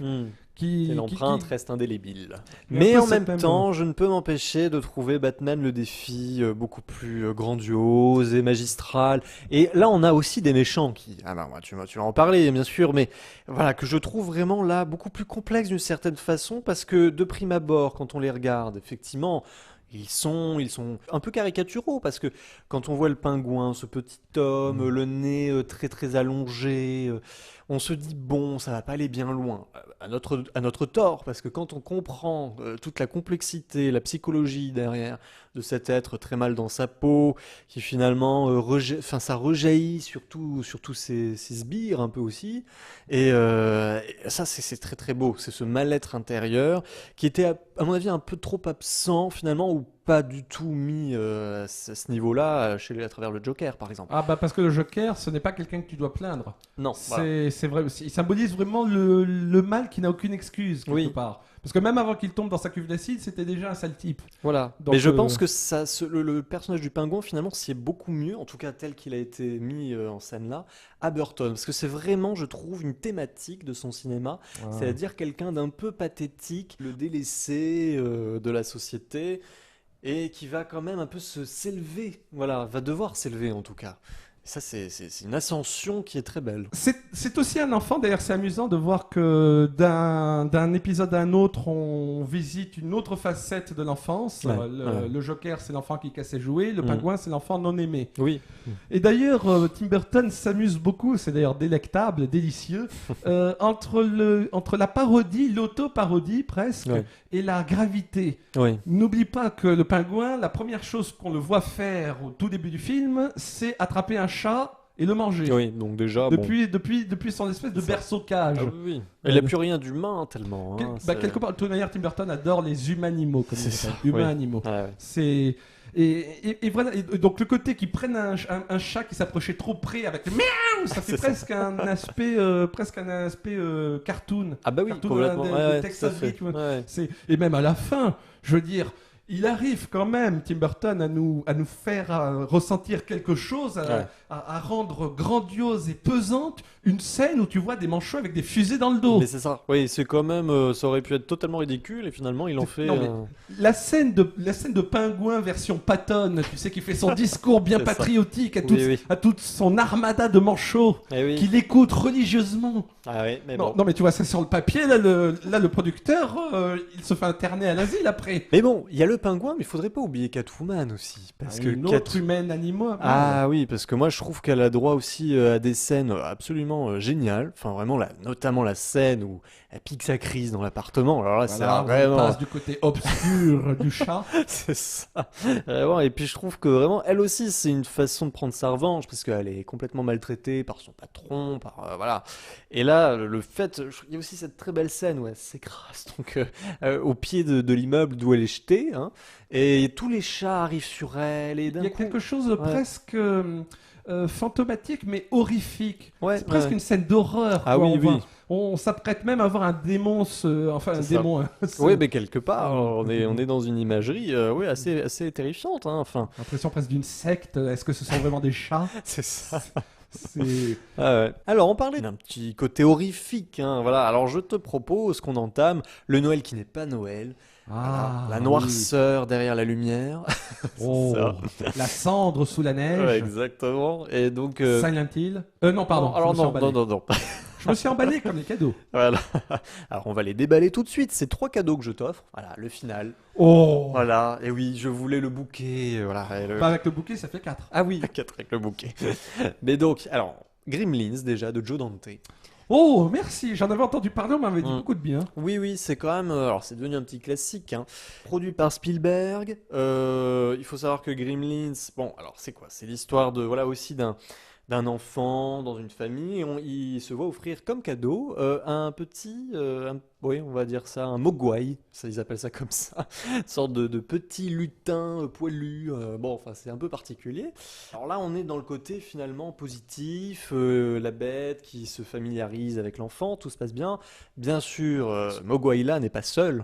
B: L'empreinte reste indélébile. Mais en même temps, je ne peux m'empêcher de trouver Batman le défi beaucoup plus grandiose et magistral. Et là, on a aussi des méchants qui... tu vas en parler, bien sûr, mais voilà, que je trouve vraiment là beaucoup plus complexes d'une certaine façon, parce que de prime abord, quand on les regarde, effectivement... Ils sont un peu caricaturaux, parce que quand on voit le pingouin, ce petit homme, le nez très très allongé, on se dit ça va pas aller bien loin, à notre tort, parce que quand on comprend toute la complexité, la psychologie derrière de cet être très mal dans sa peau, qui finalement ça rejaillit sur tous ces sbires un peu aussi, et ça c'est très très beau, c'est ce mal-être intérieur qui était à mon avis un peu trop absent finalement, ou pas du tout mis à ce niveau-là à travers le Joker par exemple.
A: Parce que le Joker, ce n'est pas quelqu'un que tu dois plaindre.
B: Non,
A: c'est vrai, il symbolise vraiment le mal qui n'a aucune excuse quelque part. Parce que même avant qu'il tombe dans sa cuve d'acide, c'était déjà un sale type.
B: Voilà. Donc, mais je pense que le personnage du pingouin, finalement, c'est beaucoup mieux, en tout cas tel qu'il a été mis en scène là, à Burton. Parce que c'est vraiment, je trouve, une thématique de son cinéma. C'est-à-dire quelqu'un d'un peu pathétique, le délaissé de la société. et qui va quand même un peu s'élever, voilà, va devoir s'élever en tout cas. Et ça, c'est une ascension qui est très belle.
A: C'est aussi un enfant, d'ailleurs c'est amusant de voir que d'un épisode à un autre, on visite une autre facette de l'enfance.
B: Ouais,
A: Le Joker, c'est l'enfant qui casse ses jouets, le
B: Mm.
A: Pingouin, c'est l'enfant non aimé.
B: Oui.
A: Et d'ailleurs, Tim Burton s'amuse beaucoup, c'est d'ailleurs délectable, délicieux, entre la parodie, l'auto-parodie presque,
B: Ouais.
A: et la gravité.
B: Oui.
A: N'oublie pas que le pingouin, la première chose qu'on le voit faire au tout début du film, c'est attraper un chat et le manger.
B: Oui, donc déjà, bon.
A: Depuis son espèce de
B: Ça.
A: berceau-cage.
B: Ah oui. Il n'a plus rien d'humain tellement. Hein, c'est-
A: Quelque part, de toute manière, Tim Burton adore les humanimaux, comme
B: C'est
A: il
B: ça,
A: appelle.
B: oui.
A: Humains-animaux.
B: Ouais, ouais.
A: C'est... Et voilà, et donc le côté qu'ils prennent un chat qui s'approchait trop près avec le miaou, ça fait
B: C'est
A: presque un aspect, cartoon.
B: Ah bah oui,
A: Cartoon
B: complètement.
A: de
B: Ouais, ouais,
A: Texas
B: tout à fait.
A: Beat, tu vois.
B: Ouais.
A: Et même à la fin, je veux dire, il arrive quand même, Tim Burton, à nous faire ressentir quelque chose,
B: Ouais.
A: à rendre grandiose et pesante une scène où tu vois des manchots avec des fusées dans le dos.
B: Mais c'est ça. Oui, c'est quand même. Ça aurait pu être totalement ridicule et finalement il en fait.
A: Non, mais la scène de Pingouin version Patton, tu sais, qui fait son discours bien
B: C'est ça.
A: patriotique
B: Oui, oui.
A: à toute son armada de manchots,
B: Eh oui.
A: qui l'écoute religieusement.
B: Ah oui, mais
A: Non,
B: bon.
A: non, mais tu vois, ça sur le papier, là, le producteur, il se fait interner à l'asile après.
B: Mais bon, il y a le pingouin, mais il faudrait pas oublier Catwoman aussi, parce que
A: Une autre humaine animaux.
B: Ah oui, parce que moi je trouve qu'elle a droit aussi à des scènes absolument géniales. Enfin vraiment, notamment la scène où elle pique sa crise dans l'appartement. Alors là,
A: Voilà, on
B: c'est vraiment...
A: passe du côté obscur du chat.
B: C'est ça. Vraiment. Et puis je trouve que vraiment, elle aussi, c'est une façon de prendre sa revanche, parce qu'elle est complètement maltraitée par son patron, voilà. Et là, le fait, il y a aussi cette très belle scène où elle s'écrase donc au pied de l'immeuble d'où elle est jetée, hein, et tous les chats arrivent sur elle, et
A: Il
B: d'un
A: y a
B: coup,
A: quelque chose de presque fantomatique, mais horrifique.
B: ouais,
A: C'est presque
B: ouais.
A: une scène d'horreur.
B: Ah
A: quoi.
B: oui, oui.
A: On s'apprête même à voir un démon, enfin un
B: C'est ça.
A: démon. C'est
B: Oui, mais quelque part, on est
A: Mhm.
B: dans une imagerie, oui, assez terrifiante, hein, enfin,
A: l'impression presque d'une secte. Est-ce que ce sont vraiment des chats?
B: c'est ça.
A: C'est
B: Ah ouais. Alors, on parlait d'un petit côté horrifique, hein, voilà. Alors, je te propose qu'on entame le Noël qui n'est pas Noël, voilà. La
A: oui.
B: noirceur derrière la lumière.
A: Oh,
B: ça.
A: la cendre sous la
B: Ouais,
A: neige.
B: exactement. Et donc,
A: Silent Hill. Non, pardon.
B: non, alors
A: je me suis
B: non,
A: emballé.
B: non.
A: Je me suis emballé comme les cadeaux.
B: Voilà. Alors, on va les déballer tout de suite. C'est 3 cadeaux que je t'offre. Voilà, le final.
A: Oh.
B: Voilà. Et oui, je voulais le bouquet. Voilà. Et le-
A: Pas avec le bouquet, ça fait 4.
B: Ah oui, 4 avec le bouquet. Mais donc, alors, Gremlins déjà de Joe Dante.
A: Oh, merci. J'en avais entendu parler, on m'avait dit
B: Mm.
A: beaucoup de bien.
B: Oui, c'est quand même. Alors, c'est devenu un petit classique, hein. Produit par Spielberg. Il faut savoir que Gremlins. Bon, alors, c'est quoi? C'est l'histoire de. Voilà, aussi d'un enfant dans une famille. Et il se voit offrir comme cadeau un petit. Oui, on va dire ça, un mogwai. Ça, ils appellent ça comme ça. Une sorte de petit lutin poilu. Bon, enfin, c'est un peu particulier. Alors là, on est dans le côté finalement positif. La bête qui se familiarise avec l'enfant. Tout se passe bien. Bien sûr, Mogwai là n'est pas seul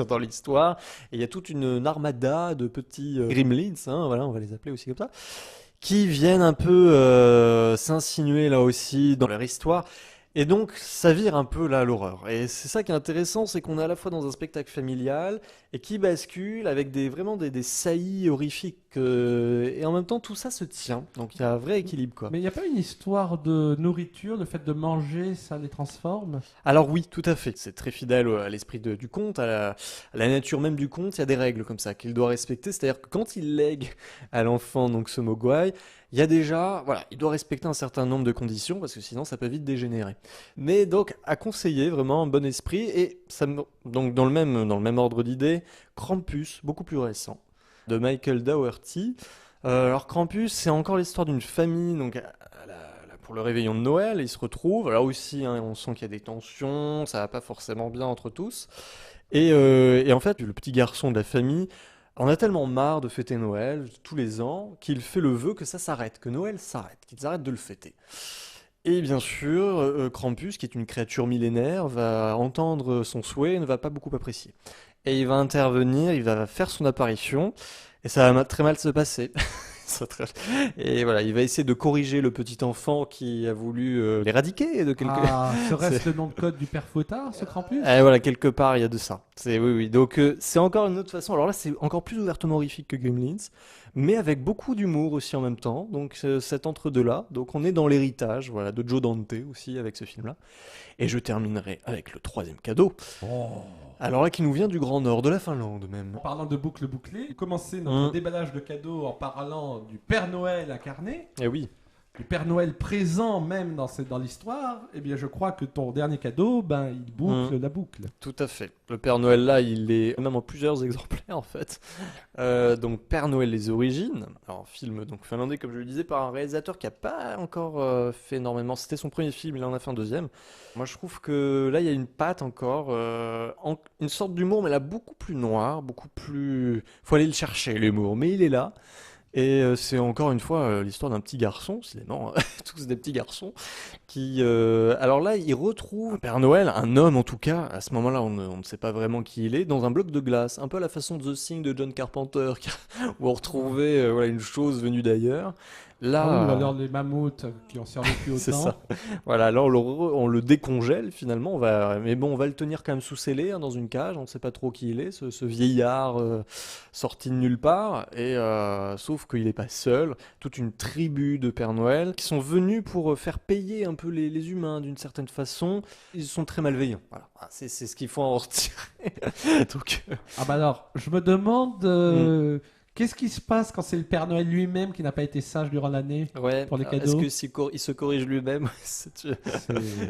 B: dans l'histoire. Et il y a toute une armada de petits gremlins, hein, voilà, on va les appeler aussi comme ça, qui viennent un peu s'insinuer là aussi dans leur histoire. Et donc, ça vire un peu là à l'horreur. Et c'est ça qui est intéressant, c'est qu'on est à la fois dans un spectacle familial et qui bascule avec vraiment des saillies horrifiques. Et en même temps, tout ça se tient. Donc, il y a un vrai équilibre, quoi.
A: Mais il n'y a pas une histoire de nourriture, le fait de manger, ça les transforme?
B: Alors oui, tout à fait. C'est très fidèle à l'esprit du conte, à la nature même du conte. Il y a des règles comme ça qu'il doit respecter. C'est-à-dire que quand il lègue à l'enfant donc ce mogwai, il y a déjà, voilà, il doit respecter un certain nombre de conditions parce que sinon ça peut vite dégénérer. Mais donc à conseiller vraiment un bon esprit et donc dans le même ordre d'idée, Krampus, beaucoup plus récent, de Michael Dougherty. Alors Krampus, c'est encore l'histoire d'une famille donc pour le réveillon de Noël, ils se retrouvent. Là aussi, hein, on sent qu'il y a des tensions, ça va pas forcément bien entre tous. Et en fait, le petit garçon de la famille en a tellement marre de fêter Noël tous les ans qu'il fait le vœu que ça s'arrête, que Noël s'arrête, qu'ils arrêtent de le fêter. Et bien sûr, Krampus, qui est une créature millénaire, va entendre son souhait et ne va pas beaucoup apprécier. Et il va intervenir, il va faire son apparition, et ça va très mal se passer. Et voilà, il va essayer de corriger le petit enfant qui a voulu l'éradiquer de quelque...
A: Ah, serait-ce le nom de code du père Fouettard, ce Krampus?
B: Et voilà, quelque part, il y a de ça. Oui, oui. Donc, c'est encore une autre façon. Alors là, c'est encore plus ouvertement horrifique que Gremlins, mais avec beaucoup d'humour aussi en même temps. Donc, cet entre-deux-là. Donc, on est dans l'héritage, voilà, de Joe Dante aussi avec ce film-là. Et je terminerai avec le troisième cadeau. Alors là, qui nous vient du Grand Nord, de la Finlande même.
A: En parlant de boucle bouclée, commencer notre déballage de cadeaux en parlant du Père Noël incarné,
B: Eh oui.
A: du Père Noël présent même dans l'histoire. Eh bien, je crois que ton dernier cadeau, ben, il boucle la boucle.
B: Tout à fait. Le Père Noël là, il est même en plusieurs exemplaires en fait. Donc Père Noël les origines, alors film donc finlandais comme je le disais par un réalisateur qui a pas encore fait énormément. C'était son premier film, il en a fait un deuxième. Moi je trouve que là il y a une patte encore, une sorte d'humour mais là beaucoup plus noir, beaucoup plus. Faut aller le chercher l'humour, mais il est là. Et c'est encore une fois l'histoire d'un petit garçon, décidément, tous des petits garçons, qui... alors là, il retrouve un Père Noël, un homme en tout cas, à ce moment-là, on ne sait pas vraiment qui il est, dans un bloc de glace, un peu à la façon de The Thing de John Carpenter, où on retrouvait voilà, une chose venue d'ailleurs. Là,
A: ou alors les mammouths qui ont survécu autant.
B: c'est ça. Voilà, là on le décongèle finalement, mais bon, on va le tenir quand même sous scellé dans une cage, on ne sait pas trop qui il est, ce vieillard sorti de nulle part, et sauf qu'il n'est pas seul, toute une tribu de Père Noël qui sont venus pour faire payer un peu les humains d'une certaine façon. Ils sont très malveillants, voilà. C'est ce qu'il faut en retirer. Donc,
A: Ah bah alors, je me demande... Qu'est-ce qui se passe quand c'est le Père Noël lui-même qui n'a pas été sage durant l'année
B: ouais,
A: pour les cadeaux?
B: est-ce qu'il se corrige lui-même?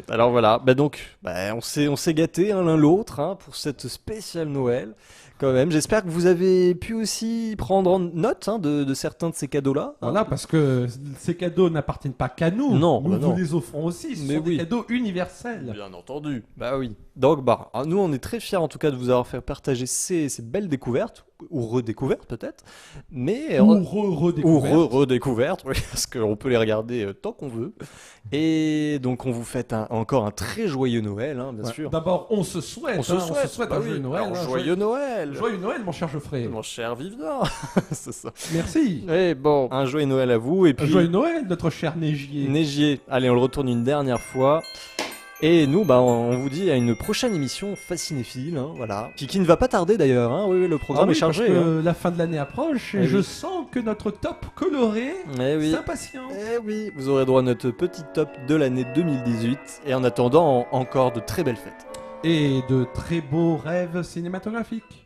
B: Alors voilà, on s'est gâtés l'un l'autre pour cette spéciale Noël. Quand même, j'espère que vous avez pu aussi prendre en note de certains de ces cadeaux-là.
A: Voilà, parce que ces cadeaux n'appartiennent pas qu'à nous.
B: Non,
A: nous
B: non.
A: vous les offrons aussi. Ce sont des cadeaux universels.
B: Bien entendu. Bah oui. Donc nous on est très fiers en tout cas de vous avoir fait partager ces belles découvertes ou redécouvertes peut-être, mais
A: ou redécouvertes,
B: oui, parce qu'on peut les regarder tant qu'on veut. Et donc on vous fait encore un très joyeux Noël, bien sûr.
A: D'abord, on se souhaite un joyeux Noël.
B: Alors, joyeux Noël.
A: Joyeux Noël, mon cher Geoffrey.
B: Mon cher Vivant. C'est ça.
A: Merci.
B: Et bon, un joyeux Noël à vous. Et puis,
A: joyeux Noël, notre cher Neigier.
B: Neigier. Allez, on le retourne une dernière fois. Et nous, on vous dit à une prochaine émission Fascinéphile, voilà. Qui ne va pas tarder d'ailleurs, oui, le programme est chargé.
A: Parce que la fin de l'année approche et je sens que notre top coloré s'impatiente.
B: Eh oui, vous aurez droit à notre petit top de l'année 2018. Et en attendant, encore de très belles fêtes.
A: Et de très beaux rêves cinématographiques.